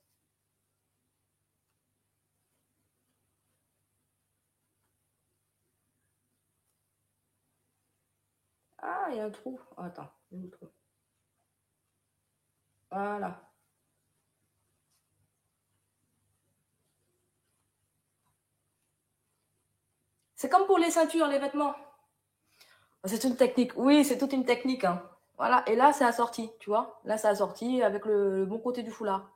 Ah, il y a un trou. Oh, attends, il y a un trou. Voilà. C'est comme pour les ceintures, les vêtements. C'est une technique. Oui, c'est toute une technique. Hein. Voilà. Et là, c'est assorti, tu vois. Là, c'est assorti avec le bon côté du foulard.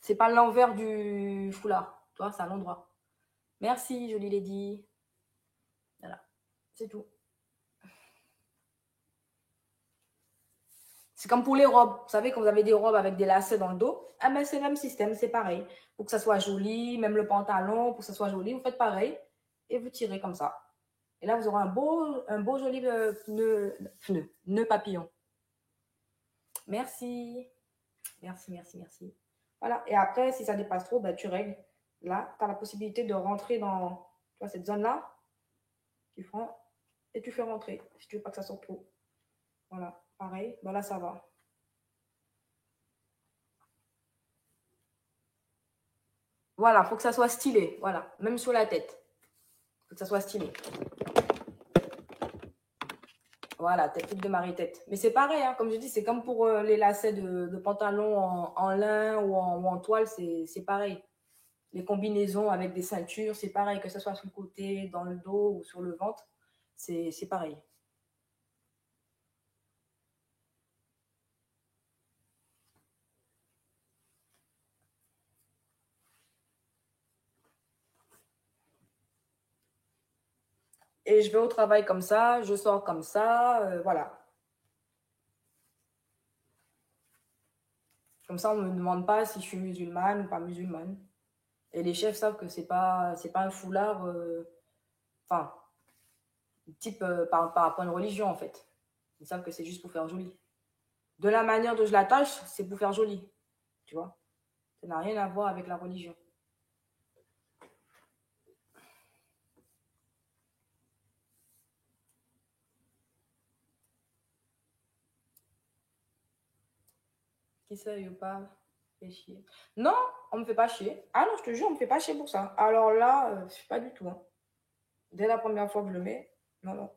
C'est pas l'envers du foulard. Tu vois, c'est à l'endroit. Merci, jolie lady. Voilà. C'est tout. C'est comme pour les robes. Vous savez, quand vous avez des robes avec des lacets dans le dos, ah ben, c'est le même système, c'est pareil. Pour que ça soit joli, même le pantalon, pour que ça soit joli, vous faites pareil. Et vous tirez comme ça. Et là, vous aurez un beau joli nœud papillon. Merci. Merci. Voilà. Et après, si ça dépasse trop, ben, tu règles. Là, tu as la possibilité de rentrer dans tu vois, cette zone-là. Tu prends et tu fais rentrer. Si tu veux pas que ça sorte trop. Voilà. Pareil. Ben là, ça va. Voilà. Il faut que ça soit stylé. Voilà. Même sur la tête. Il faut que ça soit stylé. Voilà, technique de marie-tête. Mais c'est pareil, hein, comme je dis, c'est comme pour les lacets de pantalon en lin ou en toile, c'est pareil. Les combinaisons avec des ceintures, c'est pareil, que ce soit sur le côté, dans le dos ou sur le ventre, c'est pareil. Et je vais au travail comme ça, je sors comme ça, voilà. Comme ça, on ne me demande pas si je suis musulmane ou pas musulmane. Et les chefs savent que c'est pas un foulard, enfin, type par rapport à une religion, en fait. Ils savent que c'est juste pour faire joli. De la manière dont je l'attache, c'est pour faire joli. Tu vois? Ça n'a rien à voir avec la religion. Qui ça, ou pas fait chier. Non, on me fait pas chier. Ah non, je te jure, on me fait pas chier pour ça. Alors là, pas du tout. Hein. Dès la première fois que je le mets, non.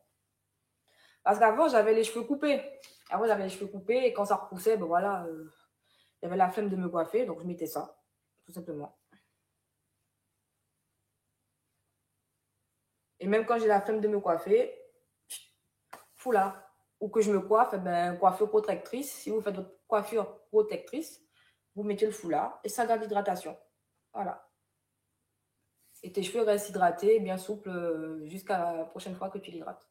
Parce qu'avant, j'avais les cheveux coupés. Avant, j'avais les cheveux coupés et quand ça repoussait, ben voilà, j'avais la flemme de me coiffer, donc je mettais ça, tout simplement. Et même quand j'ai la flemme de me coiffer, foulard. ou que je me coiffe, eh ben, coiffure protectrice. Si vous faites votre coiffure protectrice, vous mettez le foulard et ça garde l'hydratation. Voilà. Et tes cheveux restent hydratés, bien souples jusqu'à la prochaine fois que tu l'hydrates.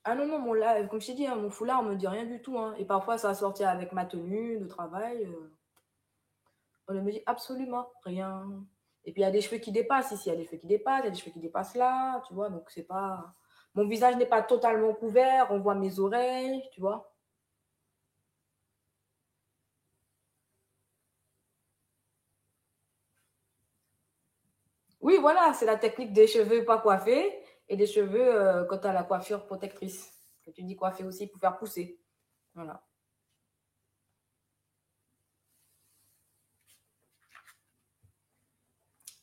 Ah non, non, comme je t'ai dit, hein, mon foulard, on me dit rien du tout. Hein. Et parfois, ça va sortir avec ma tenue de travail. On ne me dit absolument rien. Et puis, il y a des cheveux qui dépassent ici. Il y a des cheveux qui dépassent, il y a des cheveux qui dépassent là. Tu vois, donc c'est pas... Mon visage n'est pas totalement couvert. On voit mes oreilles, tu vois. Oui, voilà, c'est la technique des cheveux pas coiffés et des cheveux quand tu as la coiffure protectrice. Que tu dis coiffer aussi pour faire pousser. Voilà.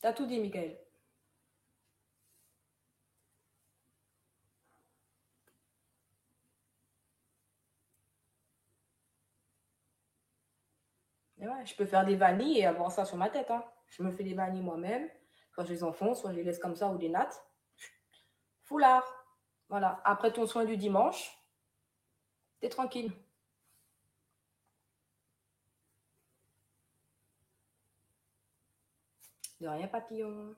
T'as tout dit, Michael. Et ouais, je peux faire des vanilles et avoir ça sur ma tête. Hein. Je me fais des vanilles moi-même. Soit je les enfonce, soit je les laisse comme ça ou des nattes. Foulard. Voilà. Après ton soin du dimanche, t'es tranquille. De rien, papillon.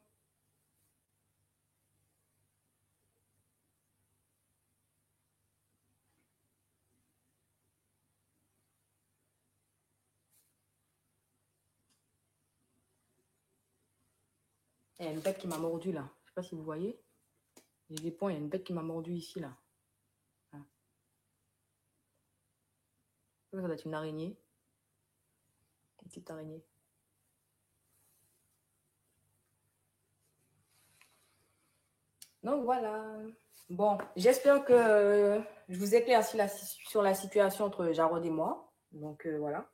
Il y a une bête qui m'a mordu là. Je sais pas si vous voyez. J'ai des points, il y a une bête qui m'a mordu ici là. Hein. Ça doit être une araignée. Une petite araignée. Donc voilà. Bon, j'espère que je vous éclaircis sur la situation entre Jarod et moi. Donc voilà.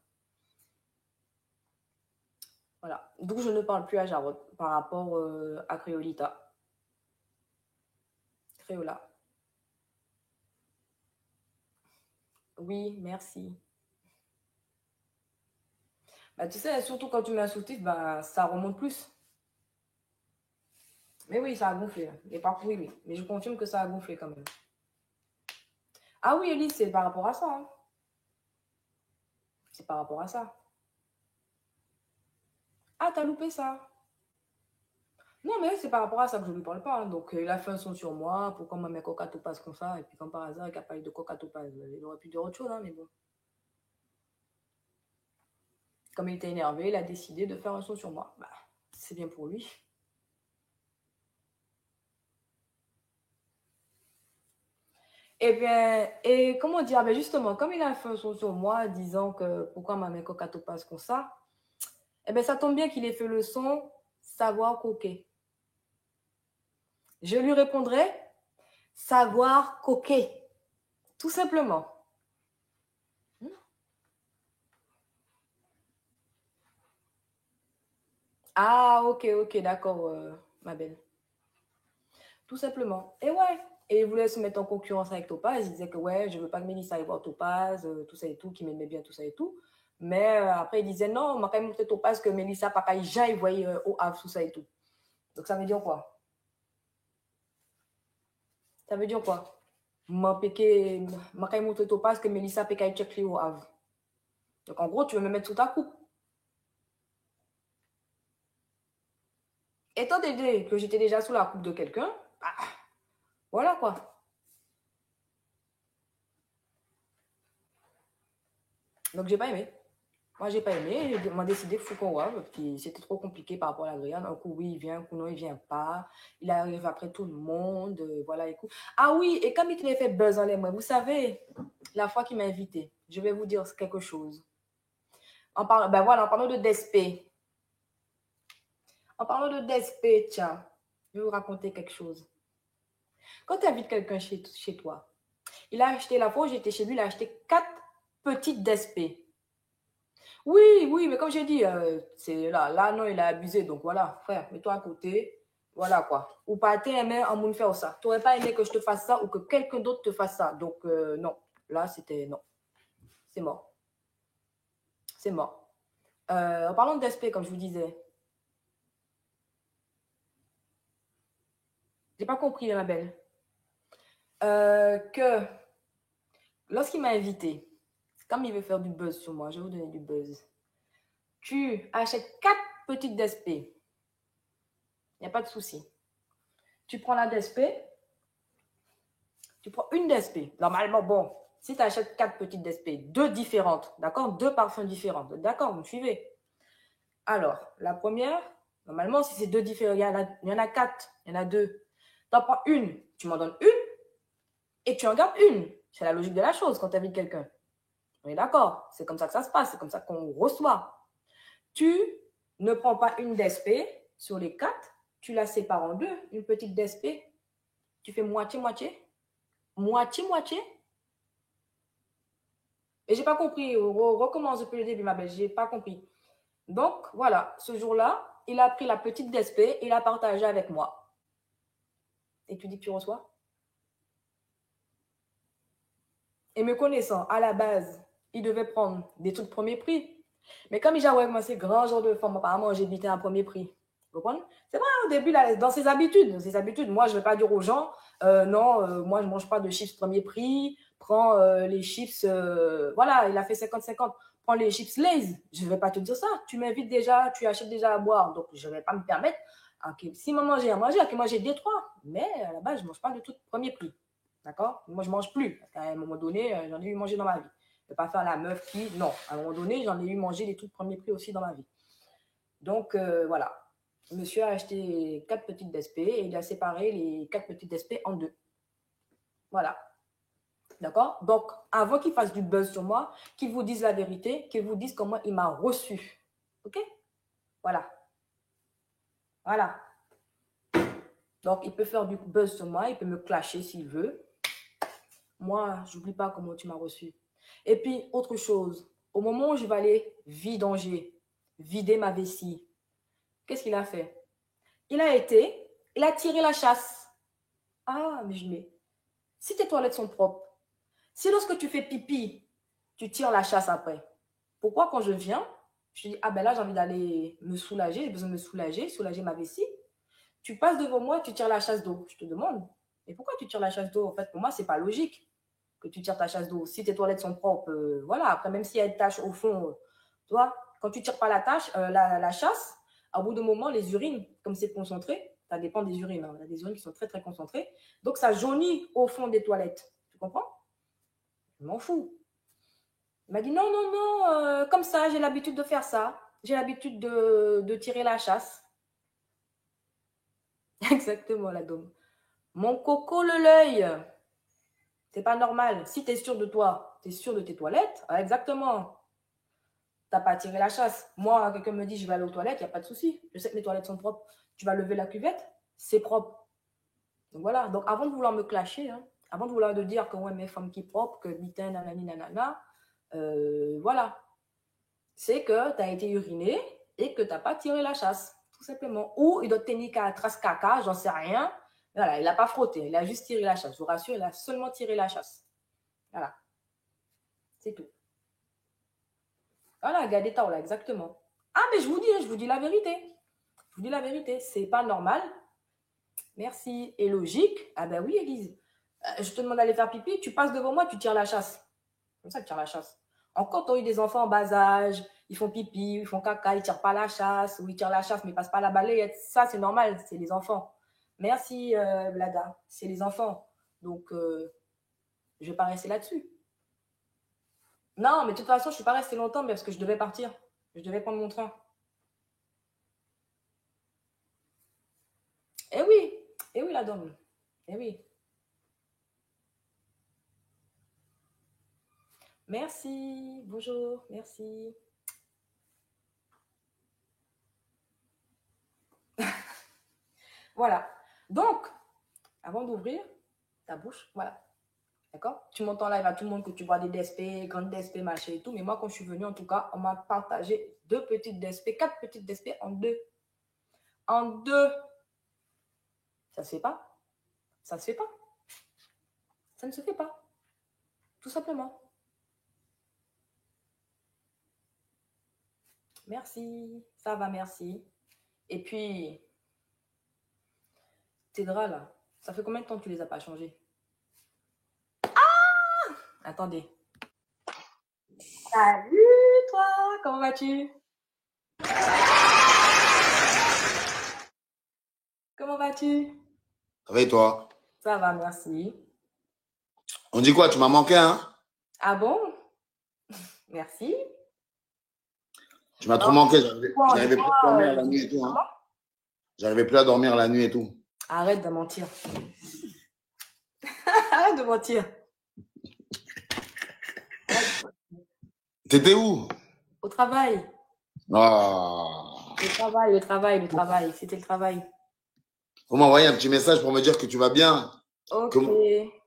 Voilà. D'où je ne parle plus à Jarod par rapport à Créolita. Créola. Oui, merci. Bah, tu sais, surtout quand tu mets un soutif, bah, ça remonte plus. Mais oui, ça a gonflé. Et parfois, oui, oui. Mais je confirme que ça a gonflé quand même. Ah oui, Elise, c'est par rapport à ça. Hein. C'est par rapport à ça. Ah, t'as loupé ça. Non, mais c'est par rapport à ça que je ne lui parle pas. Hein. Donc, il a fait un son sur moi. Pourquoi ma mère coca topaz comme ça? Et puis, comme par hasard, il n'a pas eu de coca topaz. Il aurait pu dire autre chose, hein, mais bon. Comme il était énervé, il a décidé de faire un son sur moi. Bah, c'est bien pour lui. Eh bien, et comment dire? Ben justement, comme il a fait un son sur moi, disant que pourquoi ma mère coca topaz comme ça, eh bien, ça tombe bien qu'il ait fait le son savoir coquer. Je lui répondrai savoir coquer. Tout simplement. Ah, ok, d'accord, ma belle. Tout simplement. Et ouais. Et il voulait se mettre en concurrence avec Topaz. Il disait que ouais, je veux pas que Mélissa aille voir Topaz, tout ça et tout, qui m'aimait bien, tout ça et tout. Mais après, il disait non, on m'a quand même montré Topaz que Mélissa, papa, il jamais voyait au Havre, tout ça et tout. Donc ça veut dire quoi? Ça veut dire quoi? M'a quand même montré Topaz que Mélissa péka check au Havre. Donc en gros, tu veux me mettre sous ta coupe. Étant donné que j'étais déjà sous la coupe de quelqu'un, bah, voilà quoi. Donc j'ai pas aimé. Moi, j'ai pas aimé. On m'a décidé qu'il faut qu'on voit. Puis c'était trop compliqué par rapport à l'Adrien. Un coup, oui, il vient, un coup, non, il vient pas. Il arrive après tout le monde. Voilà, écoute. Ah oui, et comme il t'avait fait buzz en les mains, vous savez, la fois qu'il m'a invité, je vais vous dire quelque chose. Ben voilà, en parlant de Despé. En parlant de Despé, tiens, je vais vous raconter quelque chose. Quand tu invites quelqu'un chez toi, il a acheté, la fois où j'étais chez lui, il a acheté 4 petites Despé. Oui, mais comme j'ai dit, c'est là, non, il a abusé. Donc voilà, frère, mets-toi à côté. Voilà quoi. Ou pas t'aimer en moun faire ça. Tu n'aurais pas aimé que je te fasse ça ou que quelqu'un d'autre te fasse ça. Donc non. Là, c'était non. C'est mort. C'est mort. En parlant d'aspect, comme je vous disais. J'ai pas compris, ma belle. Que lorsqu'il m'a invité, comme il veut faire du buzz sur moi, je vais vous donner du buzz. Tu achètes 4 petites DSP. Il n'y a pas de souci. Tu prends la DSP, tu prends une DSP. Normalement, bon, si tu achètes 4 petites DSP, 2 différentes, d'accord? 2 parfums différents. D'accord, vous me suivez? Alors, la première, normalement, si c'est 2 différents, il y en a 4, il y en a 2. Tu en prends une, tu m'en donnes une, et tu en gardes une. C'est la logique de la chose quand tu invites quelqu'un. On est d'accord? C'est comme ça que ça se passe, c'est comme ça qu'on reçoit. Tu ne prends pas une DSP sur les 4, tu la sépares en 2, une petite DSP. Tu fais moitié-moitié. Moitié-moitié. Et j'ai pas compris. Recommence depuis le début, ma belle. J'ai pas compris. Donc, voilà. Ce jour-là, il a pris la petite DSP et il a partagé avec moi. Et tu dis que tu reçois? Et me connaissant, à la base, il devait prendre des trucs premier prix. Mais comme il a ouais, moi, c'est grand genre de femme, apparemment, j'ai évité un premier prix. Vous comprenez? C'est vrai, au début, là, dans ses habitudes, moi, je ne vais pas dire aux gens, non, moi, je ne mange pas de chips premier prix, prends les chips, voilà, il a fait 50-50, prends les chips Lay's. Je ne vais pas te dire ça. Tu m'invites déjà, tu achètes déjà à boire, donc je ne vais pas me permettre. Okay, si maman j'ai à manger, que moi j'ai des trois, mais à la base, je ne mange pas de tout premier prix. D'accord? Moi, je ne mange plus. Parce qu'à un moment donné, j'en ai eu mangé dans ma vie. Je ne vais pas faire la meuf qui. Non, à un moment donné, j'en ai eu mangé des trucs premier prix aussi dans ma vie. Donc, voilà. Monsieur a acheté 4 petites DSP et il a séparé les 4 petites DSP en 2. Voilà. D'accord? Donc, avant qu'il fasse du buzz sur moi, qu'il vous dise la vérité, qu'il vous dise comment il m'a reçu. OK? Voilà. Voilà. Donc, il peut faire du buzz sur moi, il peut me clasher s'il veut. Moi, je n'oublie pas comment tu m'as reçu. Et puis, autre chose, au moment où je vais aller vider ma vessie, qu'est-ce qu'il a fait? Il a tiré la chasse. Ah, mais je mets. Si tes toilettes sont propres, si lorsque tu fais pipi, tu tires la chasse après, pourquoi quand je viens, je dis, ah ben là, j'ai envie d'aller me soulager, j'ai besoin de me soulager ma vessie. Tu passes devant moi, tu tires la chasse d'eau. Je te demande, et pourquoi tu tires la chasse d'eau? En fait, pour moi, c'est pas logique que tu tires ta chasse d'eau. Si tes toilettes sont propres, voilà. Après, même s'il y a une tache au fond, toi, quand tu tires pas la chasse, au bout d'un moment, les urines, comme c'est concentré, ça dépend des urines. Hein. Il y a des urines qui sont très, très concentrées. Donc, ça jaunit au fond des toilettes. Tu comprends? Je m'en fous. Il m'a dit non, non, non, comme ça, j'ai l'habitude de faire ça. J'ai l'habitude de tirer la chasse. Exactement, la dôme. Mon coco, le l'œil. C'est pas normal. Si tu es sûr de toi, tu es sûr de tes toilettes, exactement. T'as pas tiré la chasse. Moi, quelqu'un me dit je vais aller aux toilettes, il n'y a pas de souci. Je sais que mes toilettes sont propres. Tu vas lever la cuvette, c'est propre. Donc voilà. Donc avant de vouloir me clasher, hein, avant de vouloir de dire que ouais, mes femmes qui propres, que bitin, nanani, nanana, voilà. C'est que tu as été uriné et que tu n'as pas tiré la chasse, tout simplement. Ou il doit tenir qu'à trace caca, j'en sais rien. Voilà, il n'a pas frotté, il a juste tiré la chasse. Je vous rassure, il a seulement tiré la chasse. Voilà. C'est tout. Voilà, Gadeta, là, exactement. Ah, mais je vous dis la vérité. Je vous dis la vérité, c'est pas normal. Merci. Et logique. Ah ben oui, Élise. Je te demande d'aller faire pipi, tu passes devant moi, tu tires la chasse. Comme ça, tu tires la chasse. Encore, tu as eu des enfants en bas âge, ils font pipi, ils font caca, ils ne tirent pas la chasse, ou ils tirent la chasse, mais ils ne passent pas la balayette. Ça, c'est normal, c'est les enfants. Merci, Blada. C'est les enfants. Donc, je ne vais pas rester là-dessus. Non, mais de toute façon, je ne suis pas restée longtemps parce que je devais partir. Je devais prendre mon train. Eh oui, la dame. Eh oui. Merci, bonjour, merci. Voilà. Donc, avant d'ouvrir ta bouche, voilà. D'accord? Tu m'entends live à tout le monde que tu vois des DSP, grandes DSP, machin et tout. Mais moi, quand je suis venue, en tout cas, on m'a partagé 2 petites DSP, 4 petites DSP en 2. En 2. Ça se fait pas. Ça se fait pas. Ça ne se fait pas. Tout simplement. Merci. Ça va, merci. Et puis, tes draps là. Ça fait combien de temps que tu les as pas changés? Attendez. Salut toi, comment vas-tu? Comment vas-tu? Réveille-toi. Ça va, merci. On dit quoi? Tu m'as manqué, hein? Ah bon? Merci. Tu m'as trop manqué. J'arrivais plus à dormir la Dis-moi, nuit et tout, hein? comment? J'arrivais plus à dormir la nuit et tout. Arrête de mentir. Arrête de mentir. T'étais où? Au travail. Ah. Le travail. C'était le travail. Faut m'envoyer un petit message pour me dire que tu vas bien. Ok. Comment-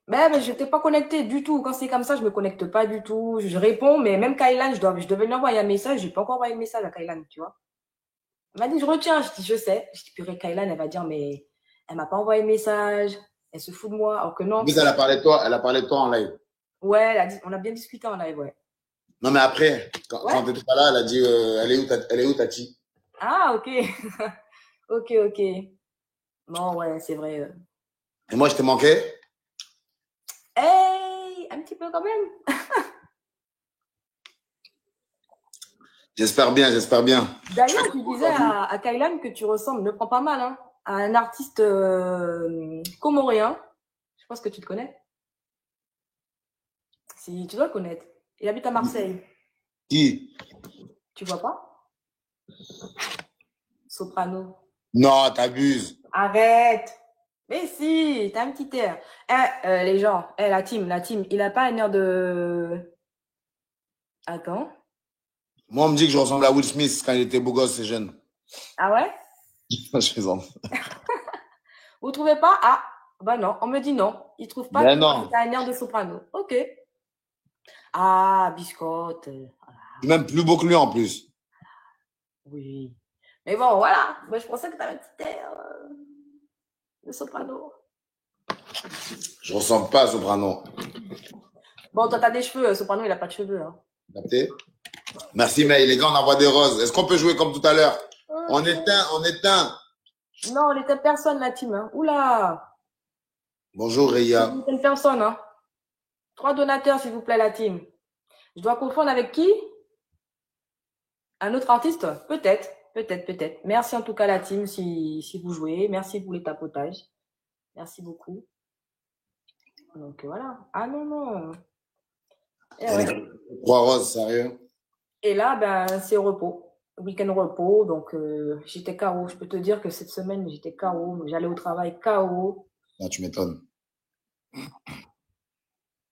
Mais je n'étais pas connectée du tout. Quand c'est comme ça, je me connecte pas du tout. Je réponds, mais même Kailan, je devais lui envoyer un message. J'ai pas encore envoyé le message à Kailan, tu vois. Elle m'a dit, je retiens. Je dis, je sais. Je dis, purée, Kailan, elle va dire, mais elle m'a pas envoyé le message. Elle se fout de moi. Alors que non. En plus, elle a parlé de toi. Elle a parlé de toi en live. Ouais, elle a dit, on a bien discuté en live, ouais. Non, mais après, quand Ouais. t'étais pas là, elle a dit, elle est où Tati? Ah, ok. Ok. Bon, ouais, c'est vrai. Et moi, je t'ai manqué? Hey, un petit peu quand même. J'espère bien. D'ailleurs, tu disais à Kailan que tu ressembles, ne prends pas mal, hein, à un artiste comorien. Je pense que tu le connais. Si, tu dois le connaître. Il habite à Marseille. Qui? Tu vois pas? Soprano. Non, t'abuses. Arrête. Mais si, t'as un petit air. Les gens, la team, il a pas un air de... Attends. Moi, on me dit que je ressemble à Will Smith quand il était beau gosse et jeune. Ah ouais? Je plaisante. Vous trouvez pas? Ah, bah non, on me dit non. Ils trouvent pas Ben que non. t'as un air de soprano. Ok. Ah, biscotte. Je suis même plus beau que lui en plus. Oui. Mais bon, voilà. Moi, je pensais que t'avais un petit air de soprano. Je ressemble pas à Soprano. Bon, toi, t'as des cheveux. Soprano, il a pas de cheveux. Hein. Capté? Merci, May. Les gars, on envoie des roses. Est-ce qu'on peut jouer comme tout à l'heure? On éteint. Non, on était personne, la team. Hein. Oula. Bonjour, Reya. On était une personne. Hein. 3 donateurs, s'il vous plaît, la team. Je dois confondre avec qui? Un autre artiste? Peut-être. Merci en tout cas, la team, si vous jouez. Merci pour les tapotages. Merci beaucoup. Donc voilà. Ah non. Et, ouais. 3 roses, sérieux? Et là, ben, c'est repos. Week-end repos. Donc j'étais KO. Je peux te dire que cette semaine, j'étais KO. J'allais au travail KO. Non, tu m'étonnes.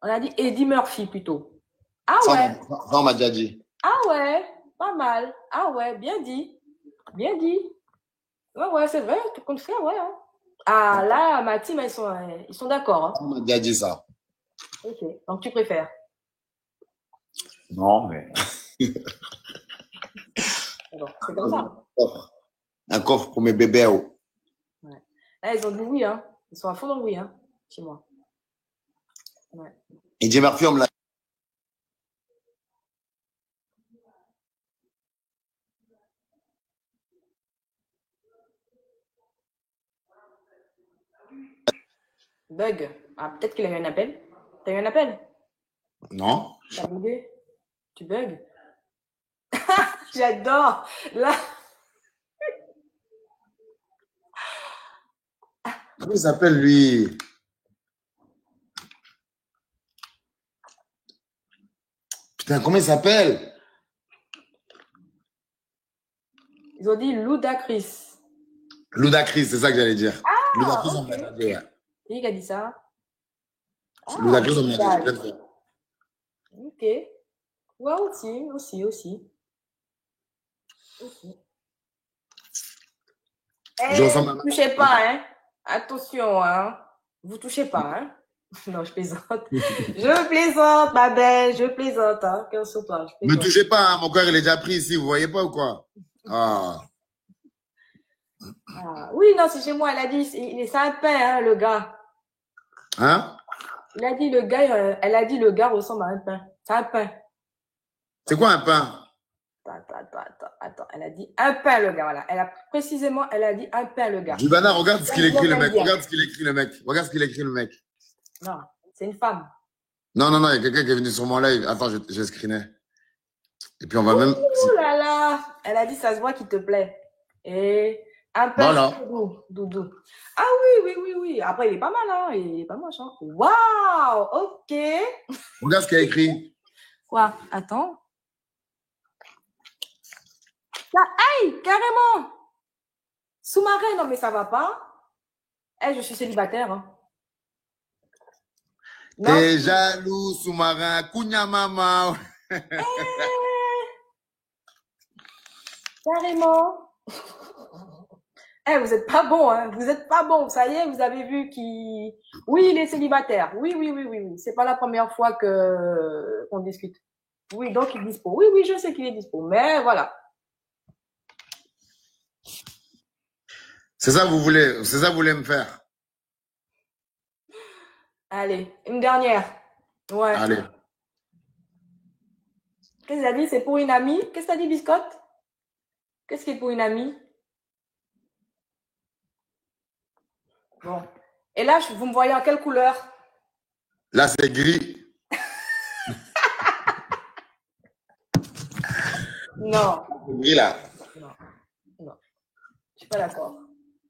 On a dit Eddie Murphy plutôt. Ah Ça, ouais. on m'a déjà dit. Ah ouais. Pas mal. Ah ouais. Bien dit. Ouais, c'est vrai. Tout compte fait, ouais. Hein. Ah là, ma team, ils sont d'accord. Hein. On m'a déjà dit ça. Ok. Donc tu préfères? Non, mais. Alors, c'est comme ça. Un coffre pour mes bébés. Oh. Ouais. Là, ils ont dit oui. Hein. Ils sont à fond dans le oui. Hein, chez moi. Ouais. Eddie Murphy, on me l'a. Bug. Ah, peut-être qu'il a eu un appel. T'as eu un appel? Non. T'as bugué? Tu bugs? J'adore. Là. Comment il s'appelle, lui? Putain, comment il s'appelle? Ils ont dit Ludacris. Ludacris, c'est ça que j'allais dire. Ah, Ludacris, on ok. me l'a dit, ouais. Qui a dit ça? Ah, Ludacris, on me l'a dit. Ok. Ouais, aussi. Je ressemble à Vous touchez pas, hein. Attention, hein. Vous touchez pas, hein. Non, je plaisante. Je plaisante, ma belle. Je plaisante, hein. Cœur sur toi. Me touchez pas, hein. Mon cœur, il est déjà pris ici. Vous voyez pas ou quoi? Ah. Ah. Oui, non, c'est chez moi. Elle a dit, c'est un pain, hein, le gars. Hein? Elle a dit, le gars ressemble à un pain. C'est un pain. C'est quoi un pain? Attends. Elle a dit un pain, le gars, voilà. Elle a dit un pain, le gars. Dubana, regarde ce qu'il écrit, le mec. Regarde ce qu'il écrit, le mec. Regarde ce qu'il écrit, le mec. Non, c'est une femme. Non, il y a quelqu'un qui est venu sur mon live. Attends, je screené. Et puis on va même... Oh là là. Elle a dit, ça se voit qu'il te plaît. Et un pain, Voilà. doudou. Ah oui. Après, il est pas mal, hein. Il est pas moche, hein. Waouh, ok. Regarde ce qu'il a écrit. Quoi? Attends. Hey, carrément. Sous-marin, non mais ça va pas. Eh, je suis célibataire. Hein. T'es jaloux, sous-marin, Kounya mama. Carrément. Eh, vous êtes pas bon, hein. Vous êtes pas bon. Ça y est, vous avez vu qu'il... Oui, il est célibataire. Oui. C'est pas la première fois qu'on discute. Oui, donc il est dispo. Oui, je sais qu'il est dispo. Mais voilà. C'est ça que vous voulez me faire. Allez, une dernière. Ouais. Allez. Qu'est-ce que t'as dit? C'est pour une amie? Qu'est-ce que t'as dit, Biscotte? Qu'est-ce qui est pour une amie? Bon. Et là, vous me voyez en quelle couleur? Là, c'est gris. Non. Gris, là. Non. Je suis pas d'accord.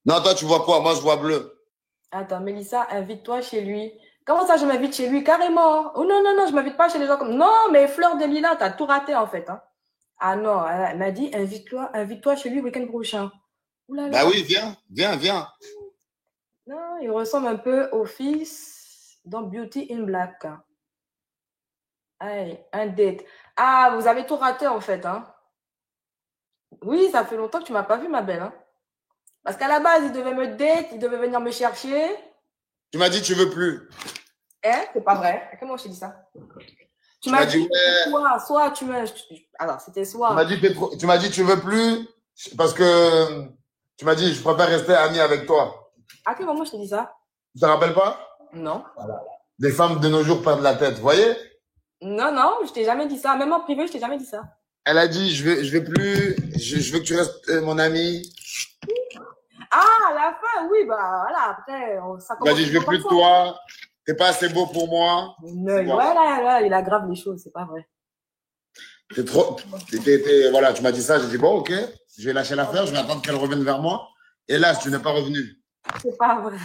Non, toi, tu vois quoi? Moi, je vois bleu. Attends, Mélissa, invite-toi chez lui. Comment ça, je m'invite chez lui? Carrément. Oh non, je m'invite pas chez les gens comme... Non, mais Fleur de Lila, t'as tout raté, en fait. Hein. Ah non, elle m'a dit, invite-toi chez lui le week-end prochain. Oulala. Bah oui, viens. Non, il ressemble un peu au fils dans Beauty in Black. Allez, un date. Ah, vous avez tout raté, en fait. Hein. Oui, ça fait longtemps que tu m'as pas vu, ma belle. Hein. Parce qu'à la base, il devait me date, il devait venir me chercher. Tu m'as dit tu veux plus. C'est pas vrai. Comment je t'ai dit ça? Tu m'as m'as dit, dit soit tu me... Alors, c'était soit... Tu m'as dit tu veux plus parce que tu m'as dit je préfère rester ami avec toi. À quel moment je t'ai dit ça? Tu te rappelles pas? Non. Voilà. Les femmes de nos jours perdent la tête, vous voyez? Non, je t'ai jamais dit ça. Même en privé, je t'ai jamais dit ça. Elle a dit je veux plus, je veux que tu restes mon ami. Ah, à la fin, oui, bah voilà, après, ça commence. Elle a dit je veux plus de toi, t'es pas assez beau pour moi. Non, voilà, il aggrave les choses, c'est pas vrai. T'es trop, voilà, tu m'as dit ça, j'ai dit bon, ok, je vais lâcher l'affaire, je vais attendre qu'elle revienne vers moi. Et là, tu n'es pas revenu. C'est pas vrai.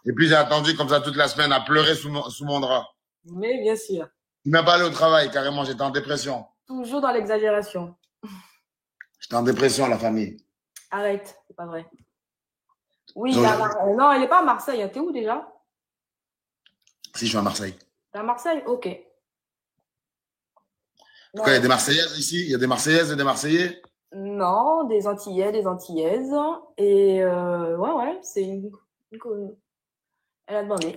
Et puis j'ai attendu comme ça toute la semaine à pleurer sous mon drap. Mais bien sûr. Tu m'as pas allé au travail, carrément, j'étais en dépression. Toujours dans l'exagération. J'étais en dépression, la famille. Arrête, c'est pas vrai. Oui, non, elle n'est pas à Marseille. T'es où déjà? Si, je suis à Marseille. T'es à Marseille? Ok. Pourquoi il y a des Marseillaises ici? Il y a des Marseillaises et des Marseillais? Non, des Antillais, des Antillaises. Et ouais, c'est une... Elle a demandé.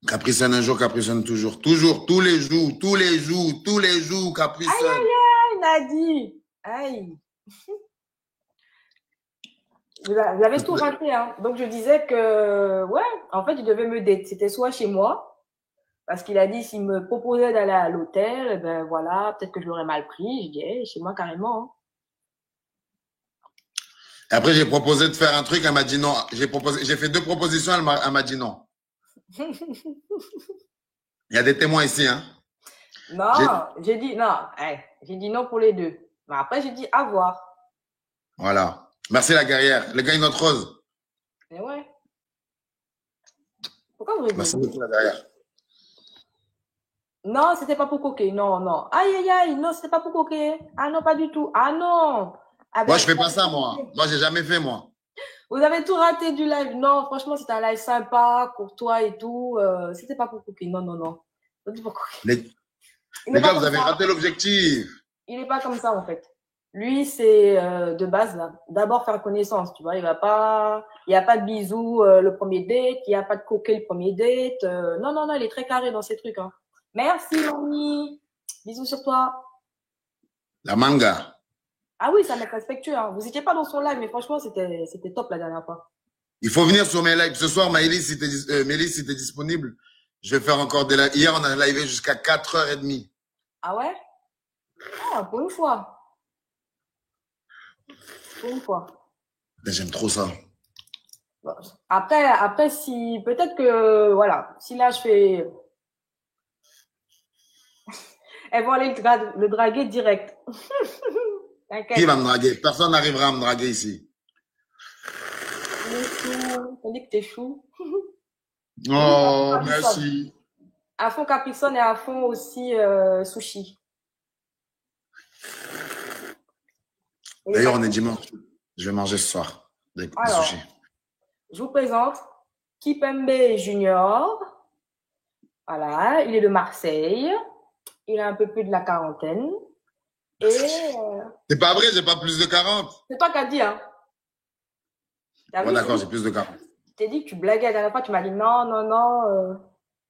Capricène un jour, Capricène toujours. Toujours, tous les jours, Capricène. Aïe, Nadie. Aïe. Vous avez tout raté, hein. Donc, je disais que, ouais, en fait, il devait me date. C'était soit chez moi, parce qu'il a dit s'il me proposait d'aller à l'hôtel, eh ben voilà, peut-être que je l'aurais mal pris. Je dis, hey, chez moi, carrément. Hein. Et après, j'ai proposé de faire un truc, elle m'a dit non. J'ai fait 2 propositions, elle m'a dit non. Il y a des témoins ici, hein. Non, j'ai dit non. J'ai dit non pour les 2. Mais après, j'ai dit à voir. Voilà. Merci la guerrière. Le gars, une autre rose. Mais ouais. Pourquoi vous rigolez? Merci beaucoup la guerrière. Non, c'était pas pour coquer. Non. Aïe. Non, c'était pas pour coquer. Ah non, pas du tout. Ah non. Moi, je fais pas ça, moi. Moi, j'ai jamais fait, moi. Vous avez tout raté du live. Non, franchement, c'était un live sympa, courtois et tout. C'était pas pour coquer. Non. C'était pour coquer. Les gars, vous avez raté l'objectif. Il n'est pas comme ça, en fait. Lui, c'est de base, d'abord faire connaissance, tu vois. Il n'y a pas de bisous le premier date, il n'y a pas de coquet le premier date. Non, il est très carré dans ces trucs. Hein. Merci, mamie. Bisous sur toi. La manga. Ah oui, ça m'a respectueux. Hein. Vous n'étiez pas dans son live, mais franchement, c'était top la dernière fois. Il faut venir sur mes lives. Ce soir, Maëlys, si t'es disponible, je vais faire encore des lives. Hier, on a livé jusqu'à 4h30. Ah ouais? Ah, pour une fois. Pour une fois. Mais j'aime trop ça. Bon, après, si peut-être que voilà, si là je fais, elles vont aller le draguer direct. Qui T'inquiète. va me draguer? Personne n'arrivera à me draguer ici. Les choux, on dit que t'es chou. Oh, Capricorne. merci. À fond Capricorne et à fond aussi sushi. Et D'ailleurs, on est dimanche. Je vais manger ce soir des alors, sushis. je vous présente Kipembe Junior. Voilà, il est de Marseille. Il a un peu plus de la quarantaine. Et C'est pas vrai, j'ai pas plus de 40. c'est toi qui as dit, hein? Ouais, d'accord, j'ai plus de 40. Je t'ai dit que tu blaguais la dernière fois, tu m'as dit non, non, non.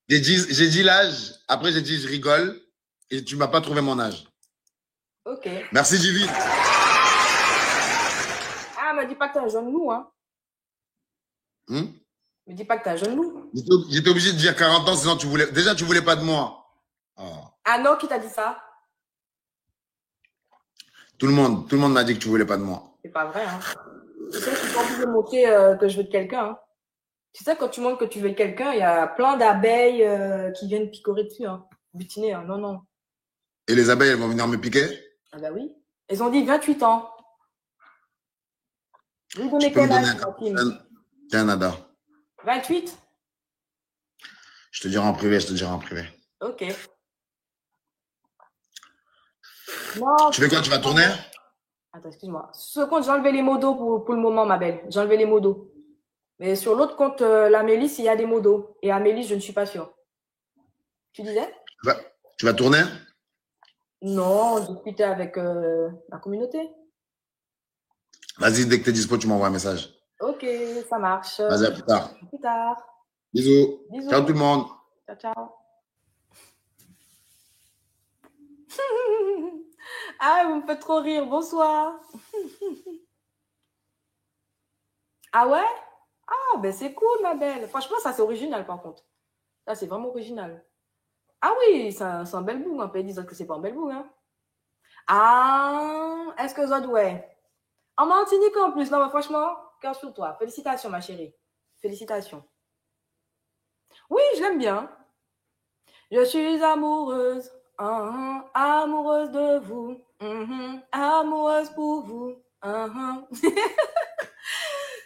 J'ai dit l'âge, après j'ai dit je rigole, et tu m'as pas trouvé mon âge. Ok. Merci, Jivi. Ah, me dis pas que t'es un jeune loup, hein. Me dis pas que t'es un jeune loup. J'étais obligé de dire 40 ans, sinon tu voulais. Déjà, tu voulais pas de moi. Oh. Ah non, qui t'a dit ça? Tout le monde m'a dit que tu voulais pas de moi. C'est pas vrai, hein. Tu sais, je suis pas obligée de montrer que je veux de quelqu'un, hein. Tu sais, quand tu montres que tu veux de quelqu'un, il y a plein d'abeilles qui viennent picorer dessus, hein. Butiner, hein. Non, non. Et les abeilles, elles vont venir me piquer? Ah bah oui. Elles ont dit 28 ans. Vous donnez Tu peux me quel donner âge, Joachim? Tiens, Nada. 28? Je te dirai en privé, je te dirai en privé. Ok. Non, Tu fais quoi? Tu vas tourner? attends, excuse-moi. Sur ce compte, j'ai enlevé les mots d'eau pour le moment, ma belle. J'ai enlevé les mots d'eau. Mais sur l'autre compte, la Mélisse, il y a des mots d'eau. Et à Mélisse, je ne suis pas sûre. Tu disais? Tu vas tourner? Non, je discutais avec la communauté. Vas-y, dès que tu es dispo, tu m'envoies un message. Ok, ça marche. Vas-y, à plus tard. À plus tard. Bisous. Bisous. Ciao tout le monde. Ciao, ciao. Ah, vous me faites trop rire. Bonsoir. Ah ouais? Ah, ben c'est cool, ma belle. Franchement, ça, c'est original, par contre. Ça, c'est vraiment original. Ah oui, c'est un bel bout. On peut dire que c'est pas un bel bout, hein. Ah, est-ce que Zod, ouais. En Martinique, en plus. Non, mais franchement, cœur sur toi. Félicitations, ma chérie. Félicitations. Oui, je l'aime bien. Je suis amoureuse. Amoureuse de vous. Amoureuse pour vous.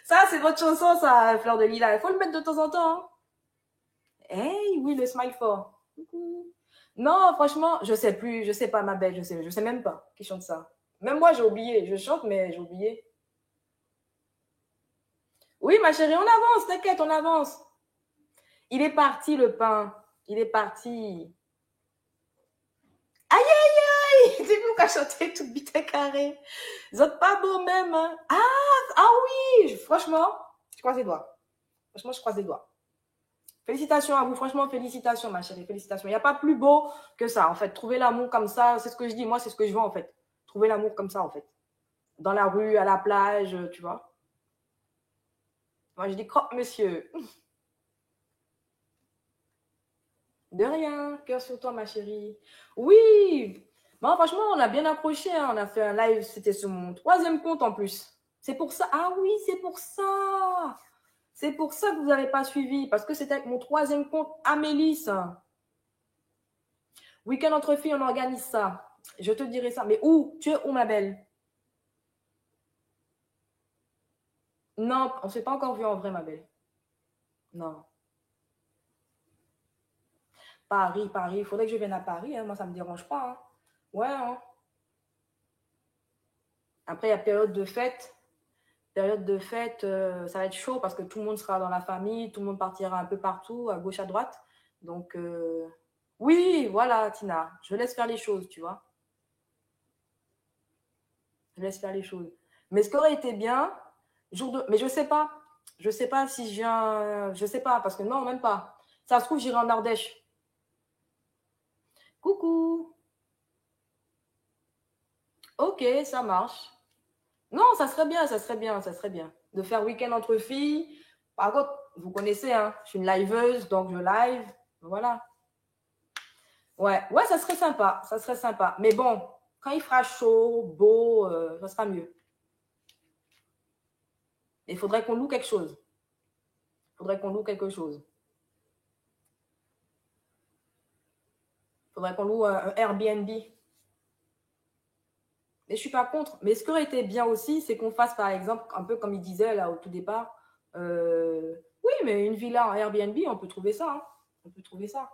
Ça, c'est votre chanson, ça, Fleur de Lila. Il faut le mettre de temps en temps. Hey, oui, le smile fort. Non, franchement, je sais plus. Je sais pas, ma belle. Je sais même pas qui chante ça. Même moi, j'ai oublié. Je chante, mais j'ai oublié. Oui, ma chérie, on avance. T'inquiète, on avance. Il est parti, le pain. Il est parti. Aïe, aïe, aïe. C'est vous qui a chanté toute bite carré. Vous êtes pas beau même. Hein? Ah oui. Franchement, je croise les doigts. Franchement, je croise les doigts. Félicitations à vous. Franchement, félicitations, ma chérie. Félicitations. Il n'y a pas plus beau que ça, en fait. Trouver l'amour comme ça, c'est ce que je dis. Moi, c'est ce que je veux, en fait. Trouver l'amour comme ça, en fait. Dans la rue, à la plage, tu vois. Moi, je dis croque, monsieur. De rien. Cœur sur toi, ma chérie. Oui. Bon, franchement, on a bien accroché. Hein. On a fait un live. C'était sur mon 3e compte, en plus. C'est pour ça. Ah oui, c'est pour ça. C'est pour ça que vous n'avez pas suivi. Parce que c'était avec mon 3e compte, Amélis. Week-end entre filles, on organise ça. Je te dirai ça. Mais où? Tu es où, ma belle? Non, on ne s'est pas encore vu en vrai, ma belle. Non. Paris. Il faudrait que je vienne à Paris. Hein. Moi, ça ne me dérange pas. Hein. Ouais. Hein. Après, il y a période de fête. Période de fête, ça va être chaud parce que tout le monde sera dans la famille. Tout le monde partira un peu partout, à gauche, à droite. Donc, oui, voilà, Tina. Je laisse faire les choses, tu vois. Je laisse faire les choses. Mais ce qui aurait été bien, mais je sais pas. Je sais pas si je viens. Je sais pas, parce que non, même pas. Ça se trouve, j'irai en Ardèche. Coucou. Ok, ça marche. Non, ça serait bien. De faire week-end entre filles. Par contre, vous connaissez, hein, je suis une liveuse, donc je live. Voilà. Ouais, ça serait sympa. Mais bon, quand il fera chaud, beau, ça sera mieux. Il faudrait qu'on loue quelque chose. Il faudrait qu'on loue quelque chose. Il faudrait qu'on loue un Airbnb. Mais je ne suis pas contre. Mais ce qui aurait été bien aussi, c'est qu'on fasse, par exemple, un peu comme il disait là au tout départ, oui, mais une villa en Airbnb, on peut trouver ça. Hein. On peut trouver ça.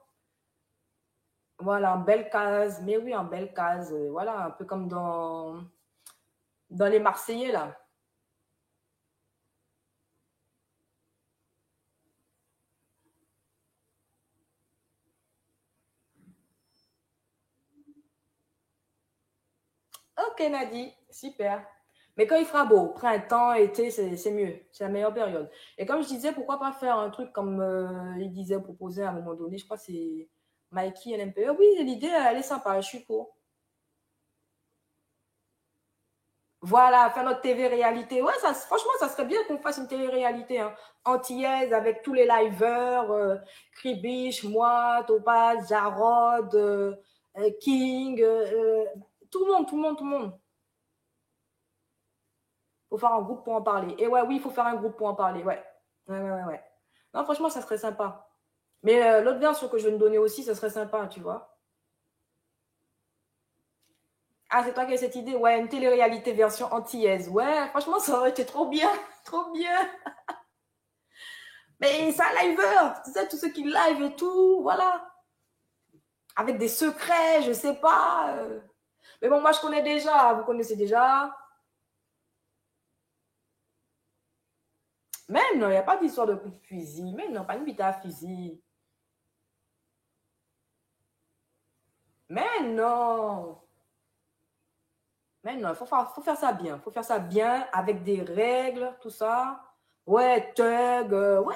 Voilà, en belle case. Mais oui, en belle case. Voilà, un peu comme dans les Marseillais, là. Ok, Nadi, super. Mais quand il fera beau, printemps, été, c'est mieux. C'est la meilleure période. Et comme je disais, pourquoi pas faire un truc comme il disait, proposer à un moment donné, je crois que c'est Mikey LMPE. Oui, l'idée, elle est sympa, je suis pour. Voilà, faire notre TV-réalité. Ouais, ça, franchement, ça serait bien qu'on fasse une télé-réalité hein, antillaise avec tous les liveurs, Kribish, moi, Topaz, Jarod, King, tout le monde, tout le monde, tout le monde. Faut faire un groupe pour en parler. Et ouais, oui, il faut faire un groupe pour en parler. Ouais. Ouais. Non, franchement, ça serait sympa. Mais l'autre version que je vais nous donner aussi, ça serait sympa, tu vois. Ah, c'est toi qui as cette idée? Ouais, une télé-réalité version antillaise. Ouais, franchement, ça aurait été trop bien. Trop bien. Mais c'est un liveur. Tu sais, tous ceux qui live et tout, voilà. Avec des secrets, je sais pas. Mais bon, moi, je connais déjà. Vous connaissez déjà. Mais non, il n'y a pas d'histoire de coup de fusil. Mais non, pas une bite à fusil. Mais non. Mais non, il faut faire ça bien. Il faut faire ça bien avec des règles, tout ça. Ouais, thug. Ouais.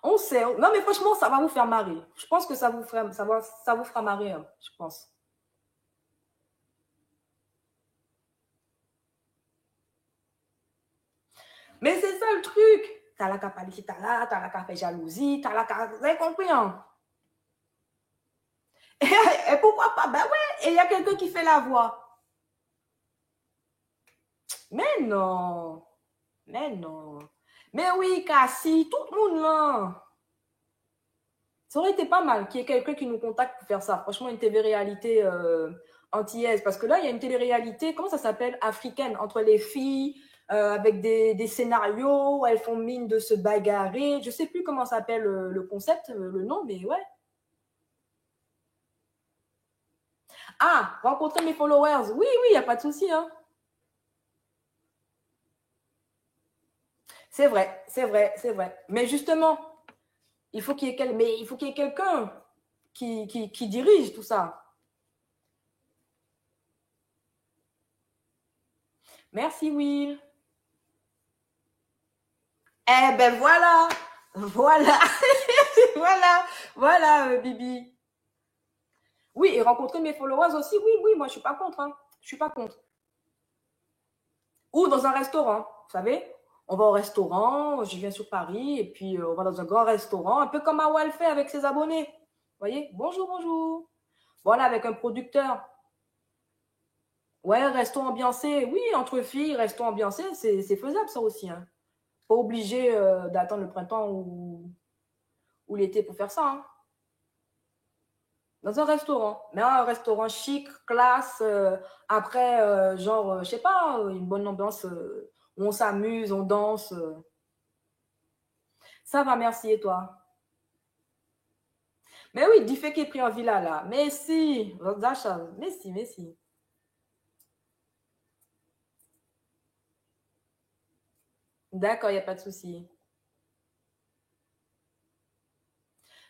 On sait. Non, mais franchement, ça va vous faire marrer. Je pense que ça vous fera marrer, hein, je pense. Mais c'est ça le truc. T'as la capacité, t'as la capacité jalousie, t'as la capacité. Vous avez compris, hein? Et pourquoi pas? Ben ouais, et il y a quelqu'un qui fait la voix. Mais non. Mais non. Mais oui, Cassie, tout le monde là. Ça aurait été pas mal qu'il y ait quelqu'un qui nous contacte pour faire ça. Franchement, une TV-réalité antillaise. Parce que là, il y a une télé-réalité, comment ça s'appelle? Africaine, entre les filles, avec des scénarios, elles font mine de se bagarrer. Je sais plus comment s'appelle le concept, le nom, mais ouais. Ah, rencontrer mes followers. Oui, il n'y a pas de souci. Hein. C'est vrai. Mais justement, il faut qu'il y ait quelqu'un qui dirige tout ça. Merci, Will. Eh ben voilà. Voilà, Bibi. Oui, et rencontrer mes followers aussi, oui, moi je suis pas contre. Hein. Je suis pas contre. Ou dans un restaurant, vous savez. On va au restaurant, je viens sur Paris, et puis on va dans un grand restaurant, un peu comme Awal fait avec ses abonnés. Vous voyez, bonjour. Voilà, avec un producteur. Ouais, restons ambiancés. Oui, entre filles, restons ambiancés, c'est faisable ça aussi. Hein. Pas obligé d'attendre le printemps ou l'été pour faire ça. Hein. Dans un restaurant. Mais un restaurant chic, classe. Après, je sais pas, une bonne ambiance où on s'amuse, on danse. Ça va, merci. Et toi? Mais oui, du fait qu'il est pris en villa là. Mais si, mais si. D'accord, il n'y a pas de souci.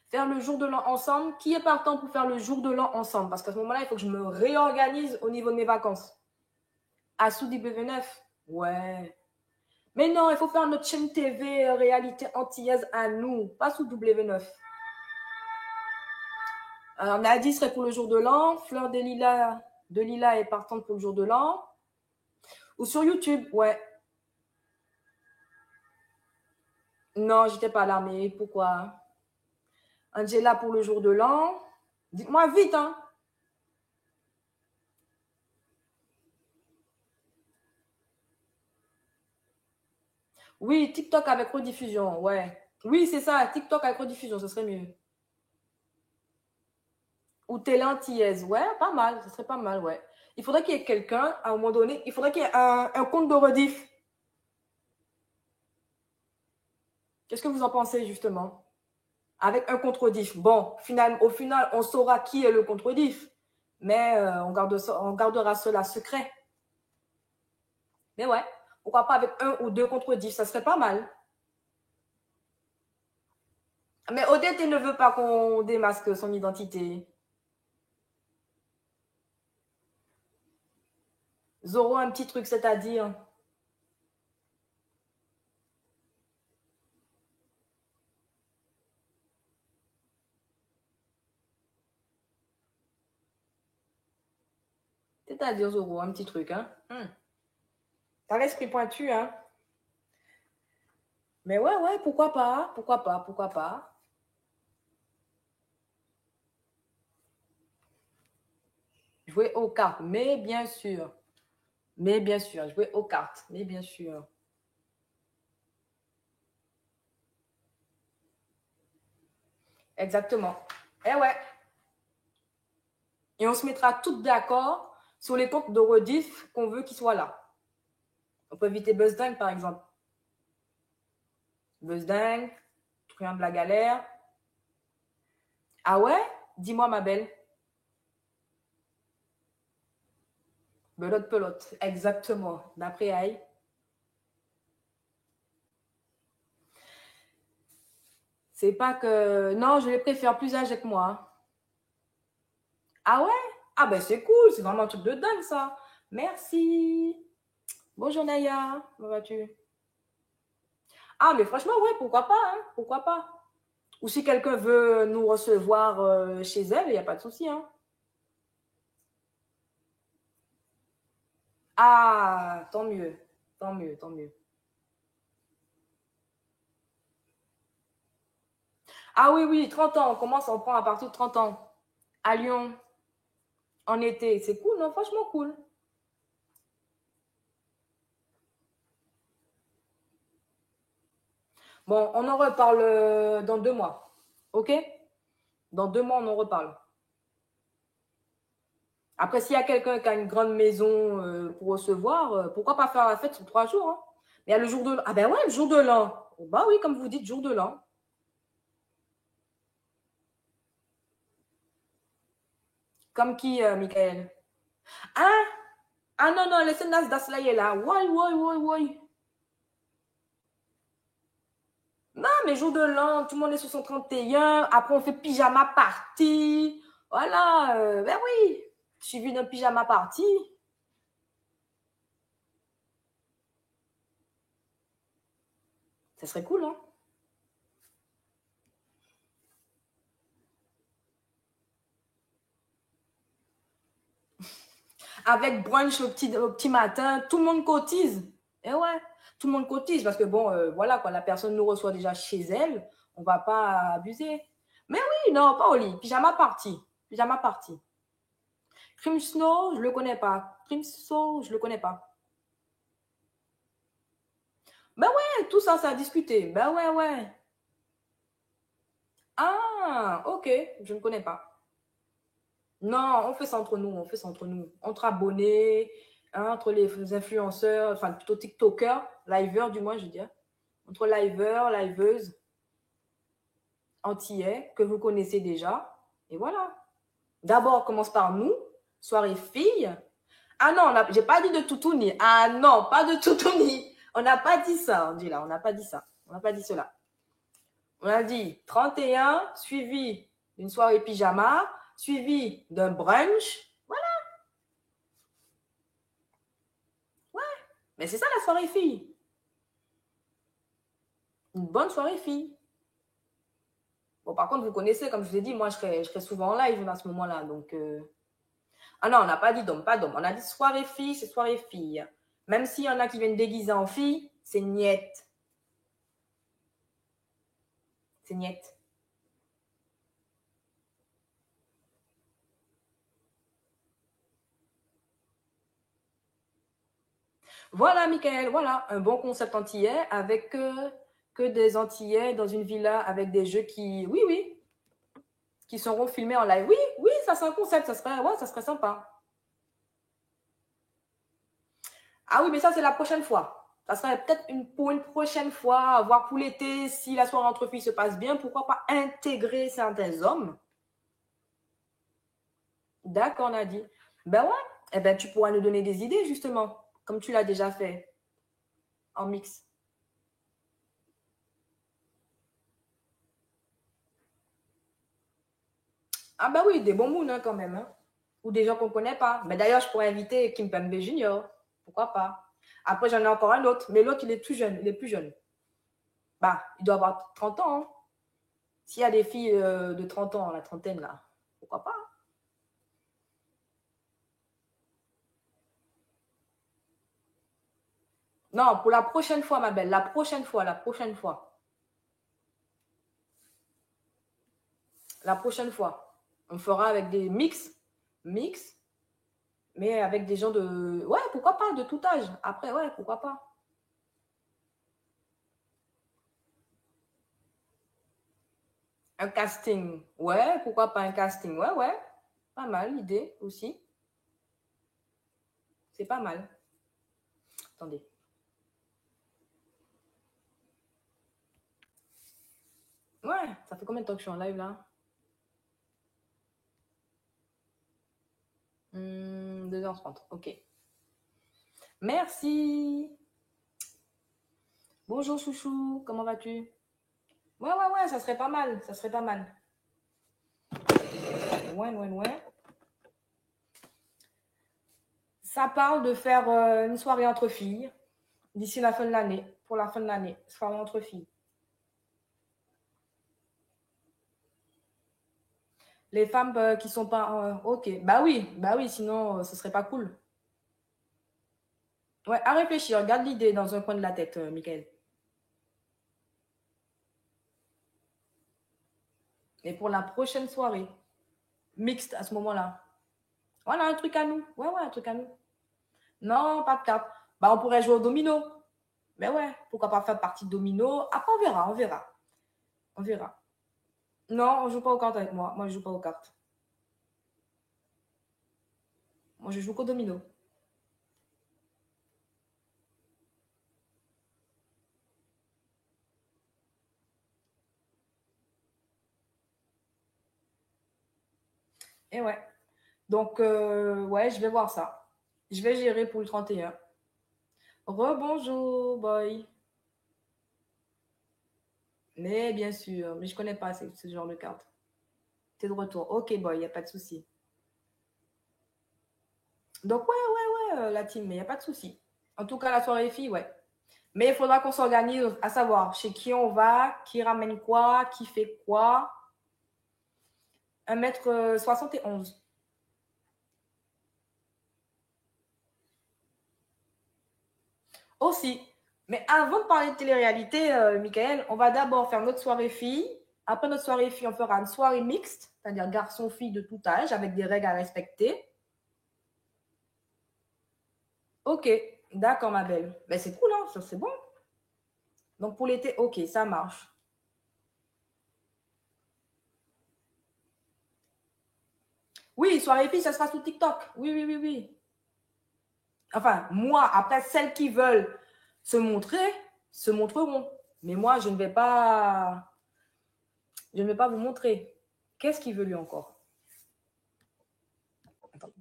Faire le jour de l'an ensemble. Qui est partant pour faire le jour de l'an ensemble? Parce qu'à ce moment-là, il faut que je me réorganise au niveau de mes vacances. À sous W9? Ouais. Mais non, il faut faire notre chaîne TV réalité antillaise à nous, pas sous W9. Alors, Nadi serait pour le jour de l'an. Fleur de Lila est partante pour le jour de l'an. Ou sur YouTube, ouais. Non, j'étais pas là, mais pourquoi? Angela pour le jour de l'an. Dites-moi vite, hein. Oui, TikTok avec rediffusion, ouais. Oui, c'est ça, TikTok avec rediffusion, ce serait mieux. Ou télé antillaise, ouais, pas mal, ce serait pas mal, ouais. Il faudrait qu'il y ait quelqu'un, à un moment donné, il faudrait qu'il y ait un compte de rediff. Qu'est-ce que vous en pensez, justement? Avec un contre-diff. Bon, au final, on saura qui est le contre-diff, mais on gardera cela secret. Mais ouais, pourquoi pas avec un ou deux contre-diff, ça serait pas mal. Mais Odette, elle ne veut pas qu'on démasque son identité. Zoro, un petit truc, c'est-à-dire... C'est-à-dire, Zoro, un petit truc, hein. T'as l'esprit pointu, hein. Mais ouais, pourquoi pas, pourquoi pas, pourquoi pas. Jouer aux cartes, mais bien sûr. Mais bien sûr, jouer aux cartes, mais bien sûr. Exactement. Eh ouais. Et on se mettra toutes d'accord sur les comptes de rediff qu'on veut qu'ils soient là. On peut éviter Buzzdang, par exemple. Buzzdang, Truand de la galère. Ah ouais? Dis-moi, ma belle. Belote pelote. Exactement. D'après Aïe. C'est pas que... Non, je les préfère plus âgés que moi. Ah ouais? Ah ben c'est cool. C'est vraiment un truc de dingue, ça. Merci. Bonjour, Naya. Comment vas-tu? Ah, mais franchement, ouais, pourquoi pas, hein? Pourquoi pas? Ou si quelqu'un veut nous recevoir chez elle, il n'y a pas de souci, hein. Ah, tant mieux. Tant mieux, tant mieux. Ah oui, 30 ans. On commence, on prend à partir de 30 ans. À Lyon, en été. C'est cool, non? Franchement cool. Bon, on en reparle dans 2 mois. OK? Dans 2 mois, on en reparle. Après, s'il y a quelqu'un qui a une grande maison pour recevoir, pourquoi pas faire la fête sur 3 jours, hein? Mais il y a le jour de l'an. Ah ben ouais, le jour de l'an. Oh, bah oui, comme vous dites, jour de l'an. Comme qui, Michael? Ah, ah non, non, laissez Nas d'Aslaye là. Ouais. Non, mais jour de l'an, tout le monde est sur son 31. Après, on fait pyjama party. Voilà, ben oui. Suivi d'un pyjama party. Ça serait cool, hein? Avec brunch au petit matin, tout le monde cotise. Et ouais, tout le monde cotise parce que bon, voilà, quoi, la personne nous reçoit déjà chez elle, on va pas abuser. Mais oui, non, pas au lit. Pyjama party. Pyjama party. Cream Snow, je le connais pas. Cream Snow, je le connais pas. Ben ouais, tout ça, ça a discuté. Ben ouais. Ah, ok, je ne connais pas. Non, on fait ça entre nous, Entre abonnés, hein, entre les influenceurs, enfin plutôt TikTokers, liveurs du moins, je veux dire. Entre liveurs, liveuses, antillais, que vous connaissez déjà. Et voilà. D'abord, on commence par nous, soirée filles. Ah non, j'ai pas dit de toutouni. Ah non, pas de toutouni. On n'a pas dit ça, on dit là, on n'a pas dit ça. On n'a pas dit cela. On a dit 31, suivi d'une soirée pyjama, suivi d'un brunch. Voilà. Ouais. Mais c'est ça la soirée fille. Une bonne soirée fille. Bon, par contre, vous connaissez, comme je vous ai dit, moi, je serai souvent en live à ce moment-là. Donc, ah non, on n'a pas dit d'homme, pas d'homme. On a dit soirée fille, c'est soirée fille. Même s'il y en a qui viennent déguiser en fille, c'est niette. C'est niette. Voilà, Michael, voilà, un bon concept antillais avec que des Antillais dans une villa avec des jeux qui, oui, qui seront filmés en live. Oui, ça c'est un concept, ça serait sympa. Ah oui, mais ça c'est la prochaine fois. Ça serait peut-être pour une prochaine fois, voir pour l'été, si la soirée entre filles se passe bien, pourquoi pas intégrer certains hommes. D'accord, Nadie. Ben ouais, eh ben tu pourras nous donner des idées justement, comme tu l'as déjà fait en mix. Ah bah oui, des bons moons hein, quand même. Hein. Ou des gens qu'on ne connaît pas. Mais d'ailleurs, je pourrais inviter Kim Pembe Junior. Pourquoi pas? Après, j'en ai encore un autre. Mais l'autre, il est plus jeune. Il est plus jeune. Bah, il doit avoir 30 ans. Hein. S'il y a des filles de 30 ans, la trentaine, là, pourquoi pas? Non, pour la prochaine fois, ma belle. La prochaine fois. La prochaine fois. On fera avec des mix, mais avec des gens de... Ouais, pourquoi pas, de tout âge. Après, ouais, pourquoi pas. Un casting. Ouais, pourquoi pas un casting. Ouais. Pas mal, l'idée aussi. C'est pas mal. Attendez. Ouais, ça fait combien de temps que je suis en live là 2h30, ok. Merci. Bonjour chouchou, comment vas-tu? Ouais, ça serait pas mal, Ouais. Ça parle de faire une soirée entre filles d'ici la fin de l'année, pour la fin de l'année, soirée entre filles. Les femmes qui sont pas... ok, bah oui, sinon ce serait pas cool. Ouais, à réfléchir, garde l'idée dans un coin de la tête, Michael. Et pour la prochaine soirée, mixte à ce moment-là. Voilà, un truc à nous. Ouais, un truc à nous. Non, pas de carte. Bah, on pourrait jouer au domino. Mais ouais, pourquoi pas faire partie de domino. Après, on verra. Non, on joue pas aux cartes avec moi. Moi, je joue pas aux cartes. Moi, je joue qu'au domino. Et ouais. Donc, ouais, je vais voir ça. Je vais gérer pour le 31. Rebonjour, boy. Mais bien sûr, mais je connais pas ce genre de carte. T'es de retour. Ok, boy, il n'y a pas de souci. Donc, ouais, la team, mais il n'y a pas de souci. En tout cas, la soirée filles, ouais. Mais il faudra qu'on s'organise, à savoir chez qui on va, qui ramène quoi, qui fait quoi. 1m71. Aussi. Mais avant de parler de télé-réalité, Michael, on va d'abord faire notre soirée fille. Après notre soirée fille, on fera une soirée mixte, c'est-à-dire garçon-fille de tout âge, avec des règles à respecter. Ok, d'accord, ma belle. Ben, c'est cool, hein, ça c'est bon. Donc pour l'été, ok, ça marche. Oui, soirée fille, ça sera sur TikTok. Oui. Enfin, moi, après, celles qui veulent se montrer, se montreront. Mais moi, je ne vais pas vous montrer. Qu'est-ce qu'il veut lui encore? Attends.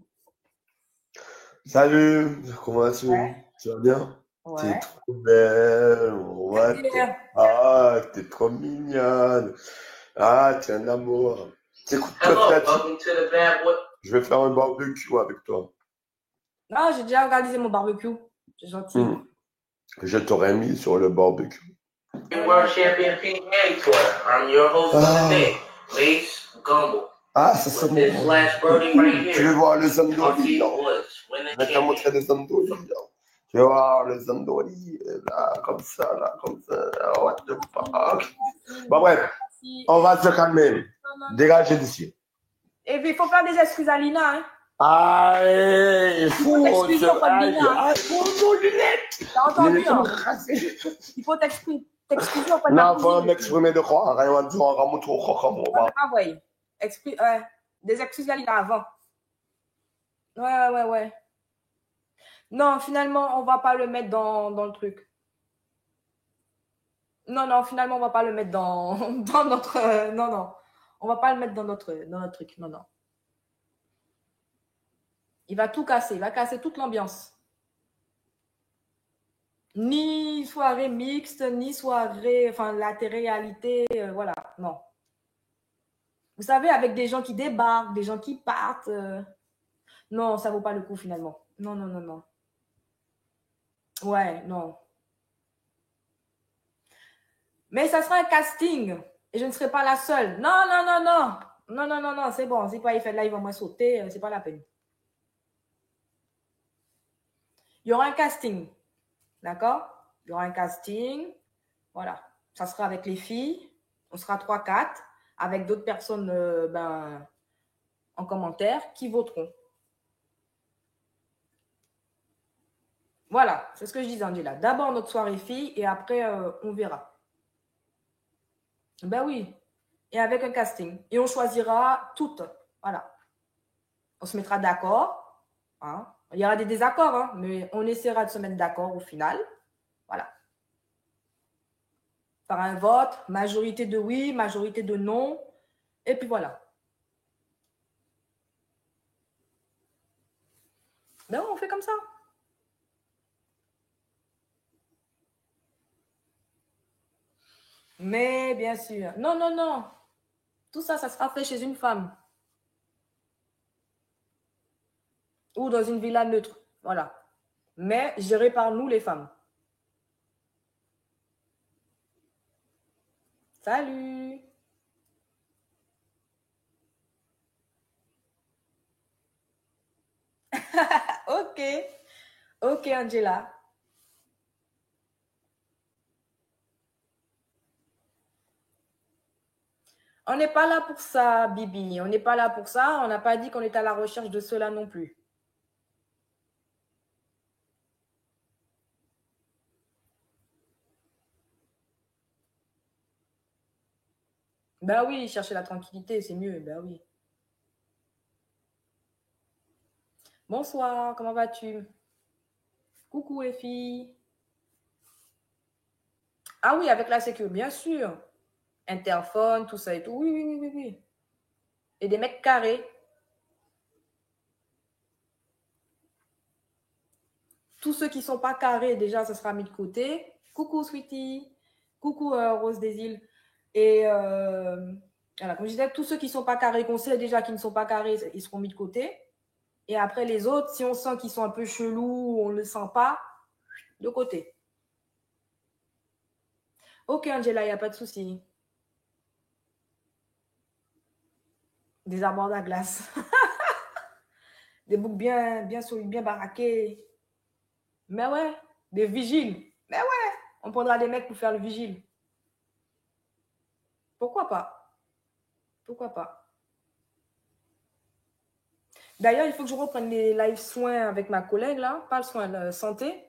Salut, comment vas-tu? Ouais. Tu vas bien? Ouais. T'es trop belle. Ouais, t'es trop mignonne. Ah, t'es un amour. T'écoutes peut-être. Je vais faire un barbecue avec toi. Non, j'ai déjà organisé mon barbecue. C'est gentil. Je t'aurais mis sur le barbecue. Ah, ça c'est bon. Tu veux voir les andouilles? Je vais te montrer les andouilles. Tu vas voir les andouilles, là, comme ça. What the fuck? Bon, bref, on va se calmer. Dégagez d'ici. Et puis, il faut faire des excuses à Lina. Hein? Aïe, Il faut t'excuser auprès de Mina. Aïe, mon lunette. T'as entendu, Lunette, hein? rasé. Il faut t'excuser auprès de Non, la faut cousine. m'exprimer de quoi? Rien dire, on va trop Ah ouais. Des excuses là, il y a avant. Ouais. Non, finalement, on va pas le mettre dans le truc. Non, finalement, on va pas le mettre dans notre... non. On va pas le mettre dans notre truc. Non. Il va tout casser. Il va casser toute l'ambiance. Ni soirée mixte, ni soirée... Enfin, la télé-réalité, voilà. Non. Vous savez, avec des gens qui débarquent, des gens qui partent... Non, ça vaut pas le coup, finalement. Non. Ouais, non. Mais ça sera un casting. Et je ne serai pas la seule. Non, c'est bon. Si pas il fait live, on va sauter. C'est pas la peine. Il y aura un casting. D'accord? Il y aura un casting. Voilà. Ça sera avec les filles. On sera 3-4. Avec d'autres personnes en commentaire qui voteront. Voilà. C'est ce que je disais, Angela. D'abord notre soirée filles et après, on verra. Ben oui. Et avec un casting. Et on choisira toutes. Voilà. On se mettra d'accord. Hein. Il y aura des désaccords, hein, mais on essaiera de se mettre d'accord au final. Voilà. Par un vote, majorité de oui, majorité de non. Et puis voilà. Ben on fait comme ça. Mais bien sûr. Non. Tout ça, ça sera fait chez une femme. Ou dans une villa neutre. Voilà. Mais géré par nous, les femmes. Salut. Ok, Angela. On n'est pas là pour ça, Bibi. On n'est pas là pour ça. On n'a pas dit qu'on est à la recherche de cela non plus. Ben oui, chercher la tranquillité, c'est mieux. Ben oui. Bonsoir, comment vas-tu? Coucou, les filles. Ah oui, avec la sécurité, bien sûr. Interphone, tout ça et tout. Oui. Et des mecs carrés. Tous ceux qui ne sont pas carrés, déjà, ça sera mis de côté. Coucou, Sweetie. Coucou, Rose des Îles. Et voilà, comme je disais, tous ceux qui ne sont pas carrés, qu'on sait déjà qu'ils ne sont pas carrés, ils seront mis de côté. Et après, les autres, si on sent qu'ils sont un peu chelous, on ne le sent pas, de côté. Ok, Angela, il n'y a pas de souci. Des armoires à glace. Des boucs bien solides, bien baraqués. Mais ouais, des vigiles. Mais ouais, on prendra des mecs pour faire le vigile. Pourquoi pas? D'ailleurs, il faut que je reprenne les live soins avec ma collègue, là. Pas le soin, la santé.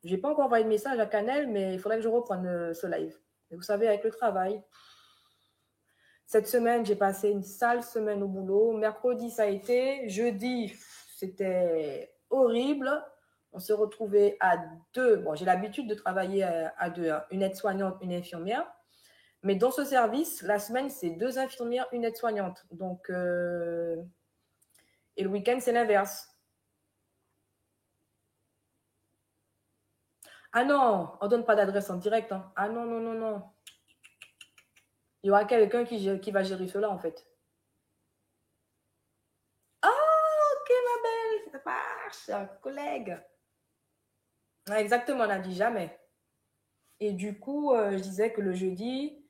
Je n'ai pas encore envoyé de message à Canel, mais il faudrait que je reprenne ce live. Et vous savez, avec le travail, cette semaine, j'ai passé une sale semaine au boulot. Mercredi, ça a été. Jeudi, c'était horrible. On s'est retrouvés à 2. Bon, j'ai l'habitude de travailler à 2. Hein. Une aide-soignante, une infirmière. Mais dans ce service, la semaine, c'est 2 infirmières, une aide-soignante. Donc, et le week-end, c'est l'inverse. Ah non, on ne donne pas d'adresse en direct. Hein. Ah non. Il y aura quelqu'un qui va gérer cela, en fait. Ah, ok, ma belle, ça marche, collègue. Exactement, on n'a dit jamais. Et du coup, je disais que le jeudi,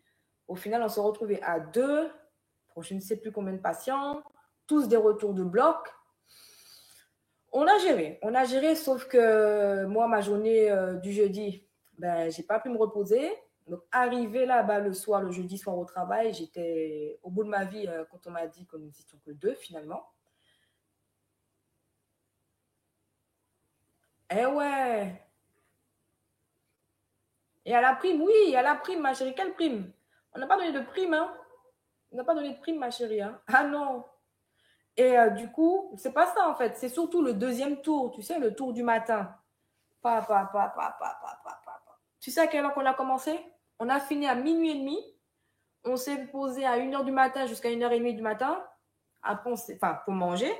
au final, on se retrouvait à 2 pour je ne sais plus combien de patients, tous des retours de bloc. On a géré, sauf que moi, ma journée du jeudi, je n'ai pas pu me reposer. Donc, arrivé là-bas le soir, le jeudi soir au travail, j'étais au bout de ma vie quand on m'a dit que nous n'étions que 2 finalement. Eh ouais. Et à la prime, oui, à la prime, ma chérie. Quelle prime? On n'a pas donné de prime, hein? On n'a pas donné de prime, ma chérie, hein? Ah non. Et du coup, c'est pas ça, en fait. C'est surtout le deuxième tour, tu sais, le tour du matin. Tu sais à quelle heure qu'on a commencé? On a fini à minuit et demi. On s'est posé à 1h du matin jusqu'à 1h30 du matin. Après, pour manger.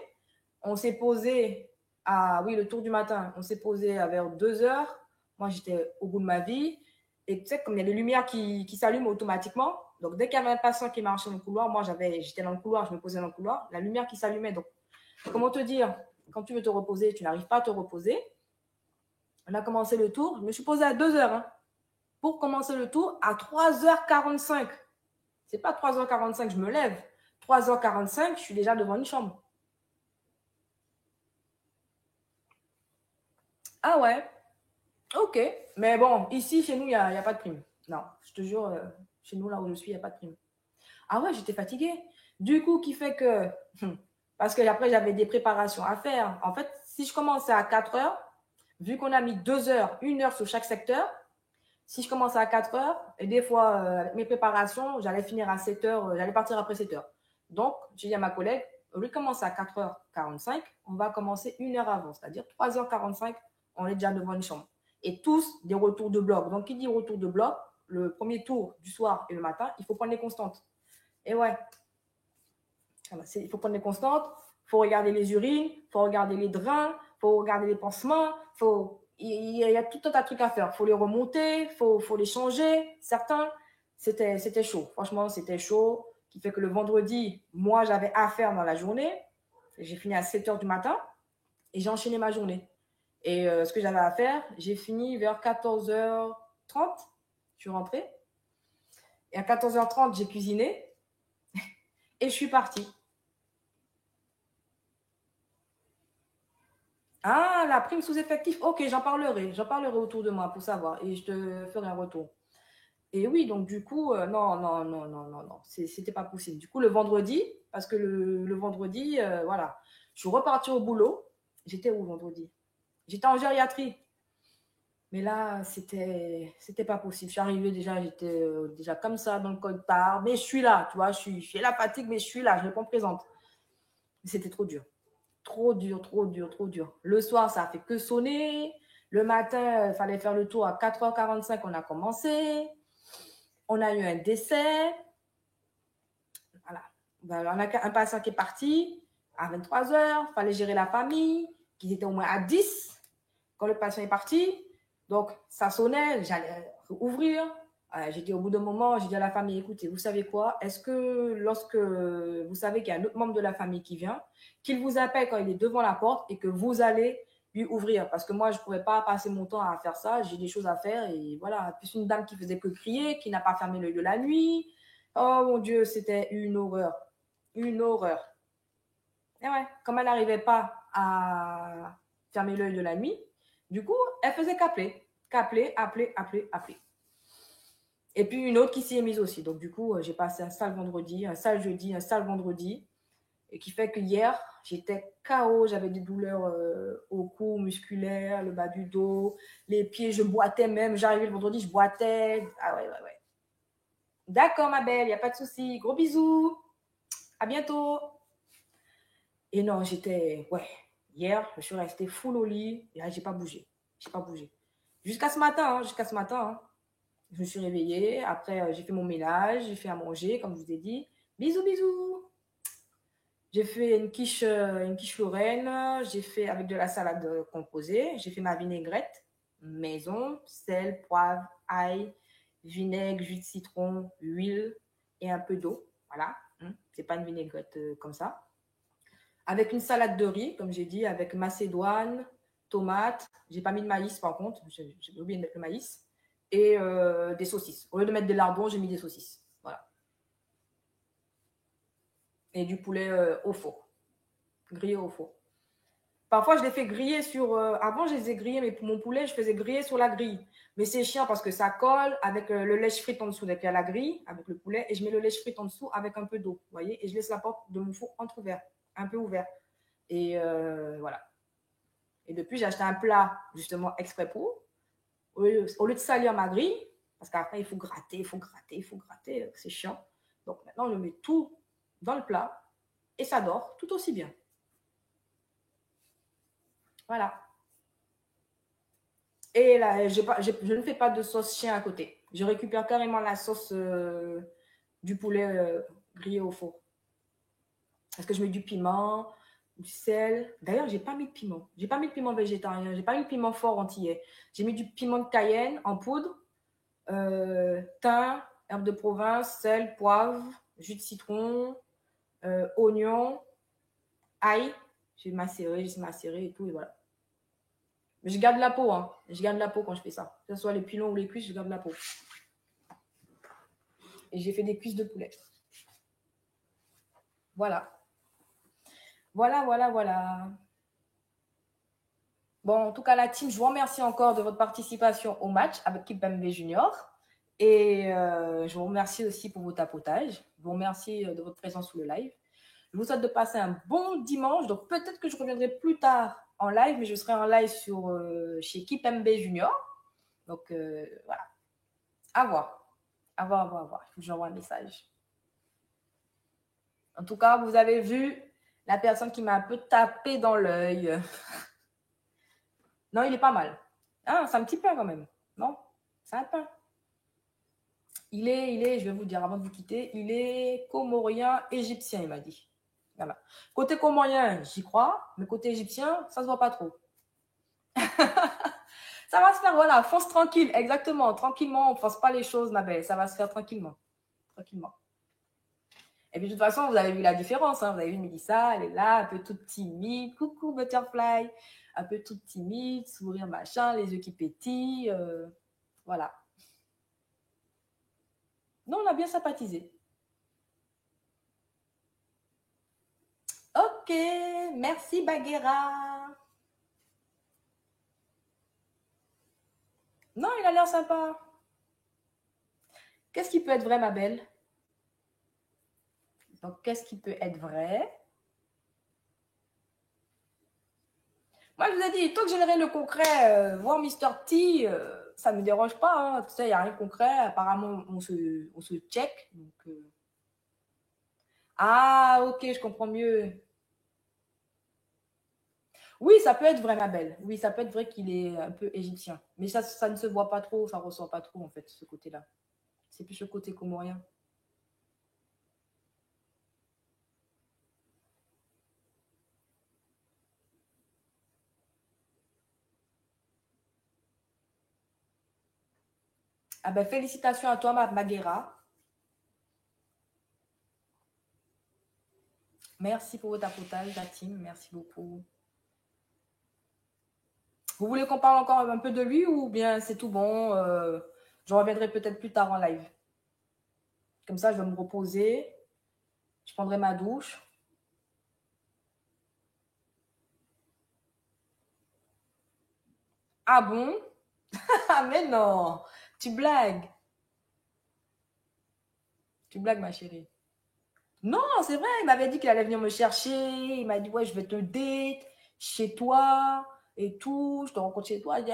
On s'est posé oui, le tour du matin. On s'est posé vers 2h. Moi, j'étais au bout de ma vie. Et tu sais, comme il y a les lumières qui s'allument automatiquement, donc dès qu'il y avait un patient qui marchait dans le couloir, moi, j'étais dans le couloir, je me posais dans le couloir, la lumière qui s'allumait. Donc, comment te dire, quand tu veux te reposer, tu n'arrives pas à te reposer. On a commencé le tour. Je me suis posée à 2h. Hein, pour commencer le tour à 3h45. C'est pas 3h45, je me lève. 3h45, je suis déjà devant une chambre. Ah ouais, ok. Mais bon, ici, chez nous, il n'y a pas de prime. Non, je te jure, chez nous, là où je suis, il n'y a pas de prime. Ah ouais, j'étais fatiguée. Du coup, qui fait que... Parce que après, j'avais des préparations à faire. En fait, si je commençais à 4h, vu qu'on a mis 2h, 1h sur chaque secteur, si je commençais à 4h, et des fois, avec mes préparations, j'allais finir à 7h, j'allais partir après 7h. Donc, j'ai dit à ma collègue, au lieu de commencer à 4h45, on va commencer 1h avant, c'est-à-dire 3h45, on est déjà devant une chambre. Et tous des retours de bloc. Donc, qui dit retour de bloc, le premier tour du soir et le matin, il faut prendre les constantes. Et ouais, il faut prendre les constantes, il faut regarder les urines, il faut regarder les drains, il faut regarder les pansements, il y a tout un tas de trucs à faire. Il faut les remonter, il faut les changer. Certains, c'était chaud. Franchement, c'était chaud. Qui fait que le vendredi, moi, j'avais affaire dans la journée. J'ai fini à 7h du matin et j'ai enchaîné ma journée. Et ce que j'avais à faire, j'ai fini vers 14h30. Je suis rentrée. Et à 14h30, j'ai cuisiné et je suis partie. Ah, la prime sous-effectif. Ok, j'en parlerai autour de moi pour savoir et je te ferai un retour. Et oui, donc du coup, non, c'était pas possible. Du coup, le vendredi, parce que le vendredi, voilà, je suis repartie au boulot. J'étais où vendredi? J'étais en gériatrie. Mais là, c'était pas possible. Je suis arrivée déjà, j'étais déjà comme ça dans le code part. Mais je suis là, tu vois, j'ai la fatigue, mais je suis là, je réponds présente. C'était trop dur. Trop dur. Le soir, ça a fait que sonner. Le matin, il fallait faire le tour à 4h45, on a commencé. On a eu un décès. Voilà. On a un patient qui est parti à 23h. Il fallait gérer la famille, qui était au moins à 10 quand le patient est parti. Donc, ça sonnait, j'allais ouvrir. J'ai dit au bout d'un moment, j'ai dit à la famille, écoutez, vous savez quoi? Est-ce que lorsque vous savez qu'il y a un autre membre de la famille qui vient, qu'il vous appelle quand il est devant la porte et que vous allez lui ouvrir? Parce que moi, je ne pourrais pas passer mon temps à faire ça. J'ai des choses à faire et voilà. Plus une dame qui faisait que crier, qui n'a pas fermé l'œil de la nuit. Oh mon Dieu, c'était une horreur. Une horreur. Et ouais, comme elle n'arrivait pas à fermer l'œil de la nuit, du coup, elle faisait qu'appeler. Appeler. Et puis une autre qui s'y est mise aussi. Donc du coup, j'ai passé un sale vendredi, un sale jeudi, un sale vendredi. Et qui fait que hier, j'étais KO. J'avais des douleurs au cou, musculaire, le bas du dos, les pieds, je boitais même. J'arrivais le vendredi, je boitais. Ah ouais. D'accord, ma belle, il n'y a pas de souci. Gros bisous. À bientôt. Et non, hier, je suis restée full au lit. Et là, j'ai pas bougé. Jusqu'à ce matin. Je me suis réveillée. Après, j'ai fait mon ménage. J'ai fait à manger, comme je vous ai dit. Bisous. J'ai fait une quiche Lorraine. J'ai fait avec de la salade composée. J'ai fait ma vinaigrette maison. Sel, poivre, ail, vinaigre, jus de citron, huile et un peu d'eau. Voilà. C'est pas une vinaigrette comme ça. Avec une salade de riz, comme j'ai dit, avec macédoine, tomate. J'ai pas mis de maïs par contre. J'ai oublié de mettre le maïs. Et des saucisses. Au lieu de mettre des lardons, j'ai mis des saucisses. Voilà. Et du poulet au four. Grillé au four. Parfois, je les fais griller sur... avant, je les ai grillés, mais pour mon poulet, je faisais griller sur la grille. Mais c'est chiant parce que ça colle avec le lèche frite en dessous. Donc, il y a la grille avec le poulet. Et je mets le lèche frite en dessous avec un peu d'eau. Vous voyez? Et je laisse la porte de mon four entrouverte. Un peu ouverte. Et voilà. Et depuis, j'ai acheté un plat, justement, exprès pour. Au lieu de salir ma grille, parce qu'après, il faut gratter, c'est chiant. Donc maintenant, je mets tout dans le plat et ça dort tout aussi bien. Voilà. Et là, je ne fais pas de sauce chien à côté. Je récupère carrément la sauce du poulet grillé au four. Parce que je mets du piment, du sel. D'ailleurs, j'ai pas mis de piment. J'ai pas mis de piment végétarien. J'ai pas mis de piment fort antillais. J'ai mis du piment de Cayenne en poudre, thym, herbe de province, sel, poivre, jus de citron, oignon, ail. J'ai macéré et tout, et voilà. Mais je garde la peau, hein. Je garde la peau quand je fais ça. Que ce soit les pilons ou les cuisses, je garde la peau. Et j'ai fait des cuisses de poulet. Voilà. Voilà. Bon, en tout cas, la team, je vous remercie encore de votre participation au match avec Kipembe Junior. Et je vous remercie aussi pour vos tapotages. Je vous remercie de votre présence sur le live. Je vous souhaite de passer un bon dimanche. Donc, peut-être que je reviendrai plus tard en live, mais je serai en live chez Kipembe Junior. Donc, voilà. À voir. Il faut que j'envoie un message. En tout cas, vous avez vu la personne qui m'a un peu tapé dans l'œil. Non, il est pas mal. Ah, c'est un petit peu quand même. Non, c'est un peu. Il est, je vais vous dire avant de vous quitter, il est comorien égyptien, il m'a dit. Voilà. Côté comorien, j'y crois, mais côté égyptien, ça se voit pas trop. Ça va se faire, voilà, fonce tranquille, exactement, tranquillement, on ne force pas les choses, ma belle, ça va se faire tranquillement. Et puis de toute façon, vous avez vu la différence, hein. Vous avez vu Mélissa, elle est là, un peu toute timide, coucou Butterfly, un peu toute timide, sourire machin, les yeux qui pétillent, voilà. Non, on a bien sympathisé. Ok, merci Bagheera. Non, il a l'air sympa. Qu'est-ce qui peut être vrai, ma belle? Donc, qu'est-ce qui peut être vrai? Moi, je vous ai dit, tant que j'ai rien de concret, voir Mr. T, ça ne me dérange pas. Hein. Tu sais, il n'y a rien de concret. Apparemment, on se check. Donc, Ah, ok, je comprends mieux. Oui, ça peut être vrai, ma belle. Oui, ça peut être vrai qu'il est un peu égyptien. Mais ça ne se voit pas trop, ça ne ressort pas trop, en fait, ce côté-là. C'est plus le côté comorien. Ah ben, félicitations à toi, Maguera. Merci pour votre tapotage, la team. Merci beaucoup. Vous voulez qu'on parle encore un peu de lui ou bien c'est tout bon? Je reviendrai peut-être plus tard en live. Comme ça, je vais me reposer. Je prendrai ma douche. Ah bon? Ah mais non, tu blagues. Tu blagues, ma chérie. Non, c'est vrai, il m'avait dit qu'il allait venir me chercher. Il m'a dit, ouais, je vais te date chez toi et tout. Je te rencontre chez toi. Je dis,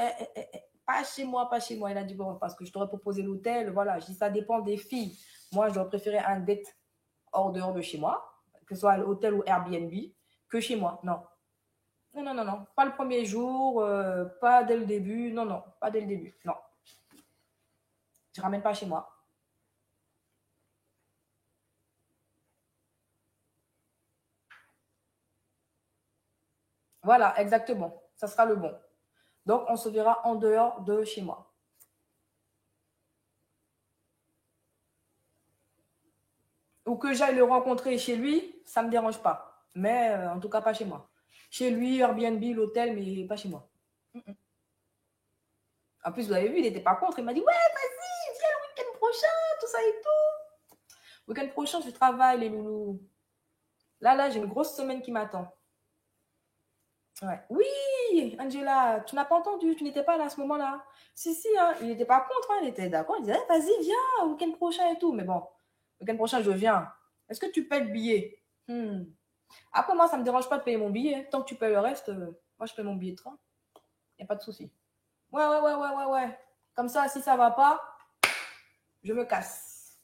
pas chez moi, pas chez moi. Il a dit, bon, parce que je t'aurais proposé l'hôtel. Voilà, je dis, ça dépend des filles. Moi, j'aurais préféré un date dehors de chez moi, que ce soit à l'hôtel ou Airbnb, que chez moi. Non. Non. Pas le premier jour, pas dès le début. Non, pas dès le début. Non. Je ramène pas chez moi. Voilà, exactement. Ça sera le bon. Donc, on se verra en dehors de chez moi. Ou que j'aille le rencontrer chez lui, ça ne me dérange pas. Mais en tout cas, pas chez moi. Chez lui, Airbnb, l'hôtel, mais pas chez moi. En plus, vous avez vu, il n'était pas contre. Il m'a dit, ouais, vas-y, viens le week-end prochain, tout ça et tout. Week-end prochain, je travaille, les loulous. Là, j'ai une grosse semaine qui m'attend. Ouais. Oui, Angela, tu n'as pas entendu, tu n'étais pas là à ce moment-là. Si, hein, il n'était pas contre, hein, il était d'accord. Il disait, vas-y, viens, week-end prochain et tout. Mais bon, week-end prochain, je viens. Est-ce que tu payes le billet? Après, moi, ça ne me dérange pas de payer mon billet. Tant que tu payes le reste, Moi, je paie mon billet de train. Il n'y a pas de souci. Ouais. Comme ça, si ça ne va pas, je me casse.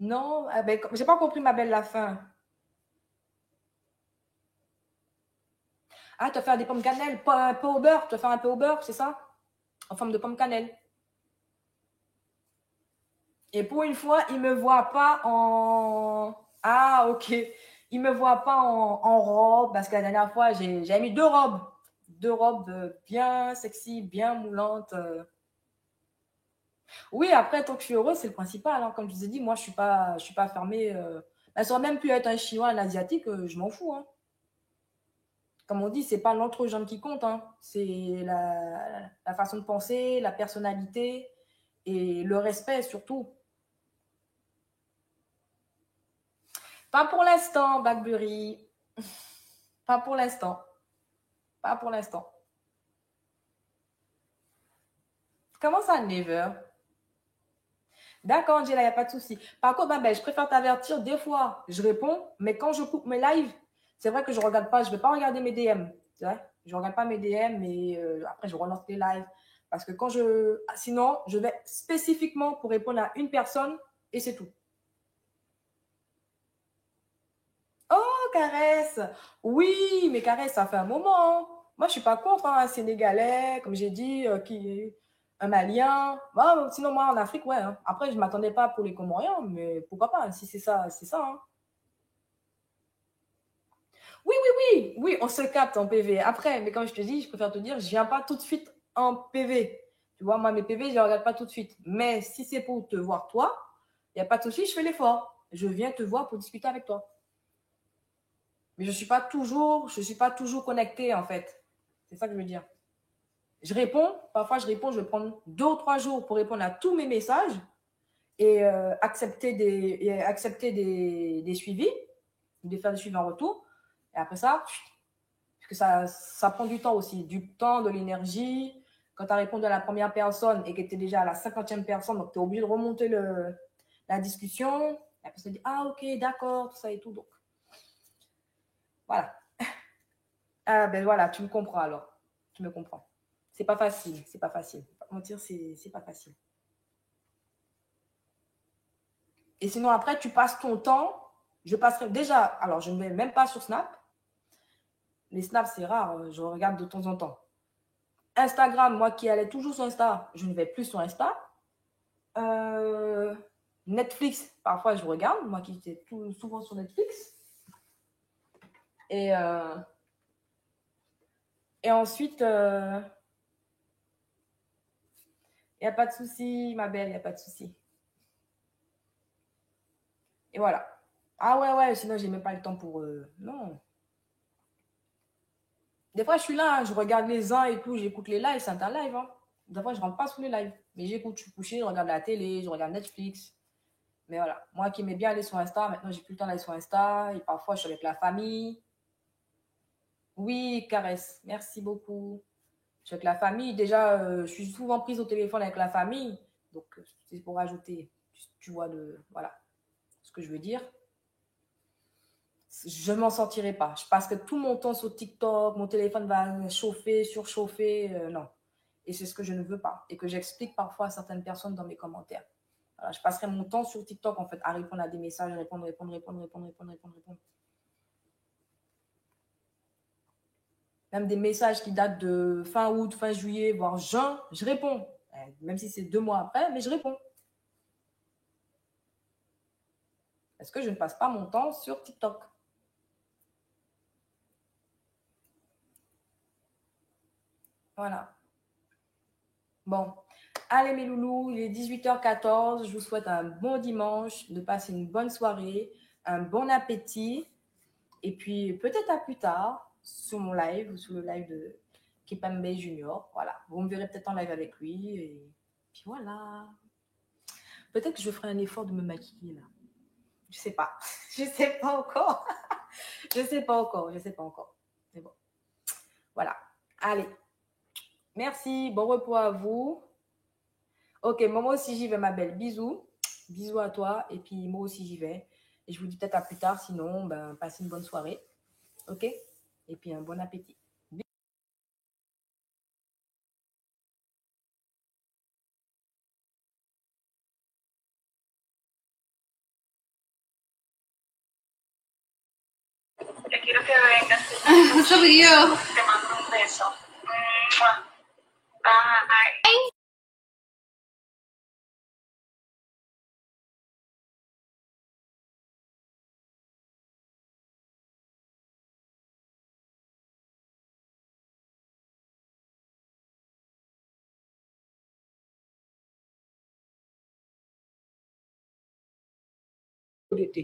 Non, ben, j'ai pas compris, ma belle, la fin. Ah, tu vas faire des pommes cannelle, pas un peu au beurre. Tu vas faire un peu au beurre, c'est ça? En forme de pomme cannelle. Et pour une fois, il ne me voit pas en... Ah, ok. Il ne me voit pas en robe, parce que la dernière fois, j'ai mis 2 robes. 2 robes bien sexy, bien moulantes. Oui, après, tant que je suis heureuse, c'est le principal. Hein. Comme je vous ai dit, moi, je suis pas fermée. Ça aurait même pu être un Chinois, un Asiatique, je m'en fous. Hein. Comme on dit, c'est pas l'entre-jambe qui compte. Hein. C'est la façon de penser, la personnalité et le respect surtout. Pas pour l'instant, Blackberry. Pas pour l'instant. Pas pour l'instant. Comment ça, never? D'accord, Angela, il n'y a pas de souci. Par contre, je préfère t'avertir. Des fois, je réponds, mais quand je coupe mes lives, c'est vrai que je ne regarde pas. Je ne vais pas regarder mes DM. C'est vrai? Je ne regarde pas mes DM, mais après, je relance les lives. Parce que sinon, je vais spécifiquement pour répondre à une personne et c'est tout. Oh, Caresse. Oui, mais Caresse, ça fait un moment. Moi, je ne suis pas contre un Sénégalais, comme j'ai dit, un Malien. Bon, sinon, moi, en Afrique, ouais. Hein. Après, je ne m'attendais pas pour les Comoriens, mais pourquoi pas? Si c'est ça, c'est ça. Hein. Oui, on se capte en PV. Après, mais comme je te dis, je préfère te dire, je ne viens pas tout de suite en PV. Tu vois, moi, mes PV, je ne les regarde pas tout de suite. Mais si c'est pour te voir toi, il n'y a pas de souci, je fais l'effort. Je viens te voir pour discuter avec toi. Mais je ne suis pas toujours connectée, en fait. C'est ça que je veux dire. Je réponds, parfois je vais prendre 2 ou 3 jours pour répondre à tous mes messages et accepter des suivis, de faire des suivis en retour. Et après ça, parce que ça prend du temps aussi, du temps, de l'énergie. Quand tu as répondu à la première personne et que tu es déjà à la 50e personne, donc tu es obligé de remonter la discussion. La personne dit, ah ok, d'accord, tout ça et tout. Donc, voilà. Ah ben voilà, tu me comprends alors. Tu me comprends. C'est pas facile. Pas mentir, c'est pas facile. Et sinon, après, tu passes ton temps. Je passerai déjà. Alors, je ne vais même pas sur Snap. Les Snap, c'est rare. Je regarde de temps en temps. Instagram, moi qui allais toujours sur Insta, je ne vais plus sur Insta. Netflix, parfois, je regarde. Moi qui étais souvent sur Netflix. Et ensuite, il n'y a pas de souci, ma belle, il n'y a pas de souci. Et voilà. Ah ouais, sinon, j'ai même pas le temps pour... non. Des fois, je suis là, hein, je regarde les uns et tout, j'écoute les lives, c'est un live. Hein. Des fois, je rentre pas sur les lives. Mais j'écoute, je suis couchée, je regarde la télé, je regarde Netflix. Mais voilà, moi qui aimais bien aller sur Insta, maintenant, j'ai plus le temps d'aller sur Insta. Et parfois, je suis avec la famille. Oui, Caresse, merci beaucoup. Je suis avec la famille. Déjà, je suis souvent prise au téléphone avec la famille. Donc, c'est pour rajouter, tu vois, voilà, ce que je veux dire. Je ne m'en sortirai pas. Je passerai tout mon temps sur TikTok, mon téléphone va chauffer, surchauffer. Non. Et c'est ce que je ne veux pas. Et que j'explique parfois à certaines personnes dans mes commentaires. Voilà, je passerai mon temps sur TikTok, en fait, à répondre à des messages, répondre. Même des messages qui datent de fin août, fin juillet, voire juin, je réponds. Même si c'est 2 mois après, mais je réponds. Parce que je ne passe pas mon temps sur TikTok. Voilà. Bon. Allez mes loulous, il est 18h14. Je vous souhaite un bon dimanche, de passer une bonne soirée, un bon appétit. Et puis peut-être à plus tard sur mon live ou sur le live de Kipembe Junior. Voilà. Vous me verrez peut-être en live avec lui. Et puis voilà. Peut-être que je ferai un effort de me maquiller là. Je sais pas. Je sais pas encore. Je sais pas encore. Mais bon. Voilà. Allez. Merci. Bon repos à vous. Ok, moi aussi j'y vais, ma belle. Bisous. Bisous à toi. Et puis moi aussi j'y vais. Et je vous dis peut-être à plus tard. Sinon, ben, passez une bonne soirée. Ok? Et puis un bon appétit. Te quiero que vengas. Sobre yo. Te mando un beso. Bye.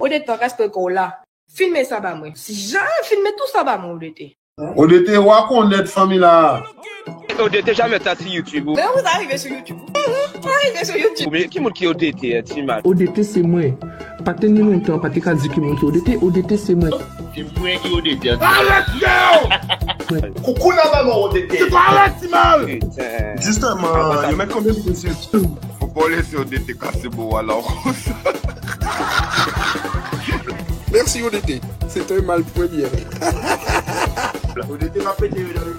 Odete, reste là. Filmez ça, bah, moi. Si jamais filmez tout ça, bah, moi, Odete. Odete, où est-ce qu'on est, famille là? Odete jamais t'as sur YouTube. Mais vous arrivez sur YouTube. Vous arrivez sur YouTube. Mais qui monte qui Odete, Timal? Odete, c'est moi. Pas tenir longtemps, pas te dire qui monte Odete, c'est moi. C'est moi qui Odete. Arrête, coucou la maman, Odete. C'est pas arrête, Timal. Justement, il y a combien de monsieur? Faut pas laisser Odete casser beau alors. Merci Odete, c'est un mal premier. Odete m'a pété dans le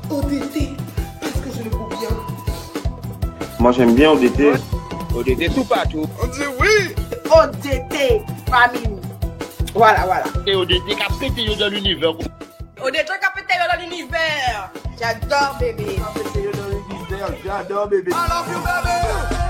Odete, est-ce que je le trouve bien? Moi j'aime bien Odete. Odete tout partout. On dit oui. Odete, famille. Voilà. Et Odete qui a pété dans l'univers. Odete qui a pété dans l'univers. J'adore, bébé. J'adore bébé. I love you, baby.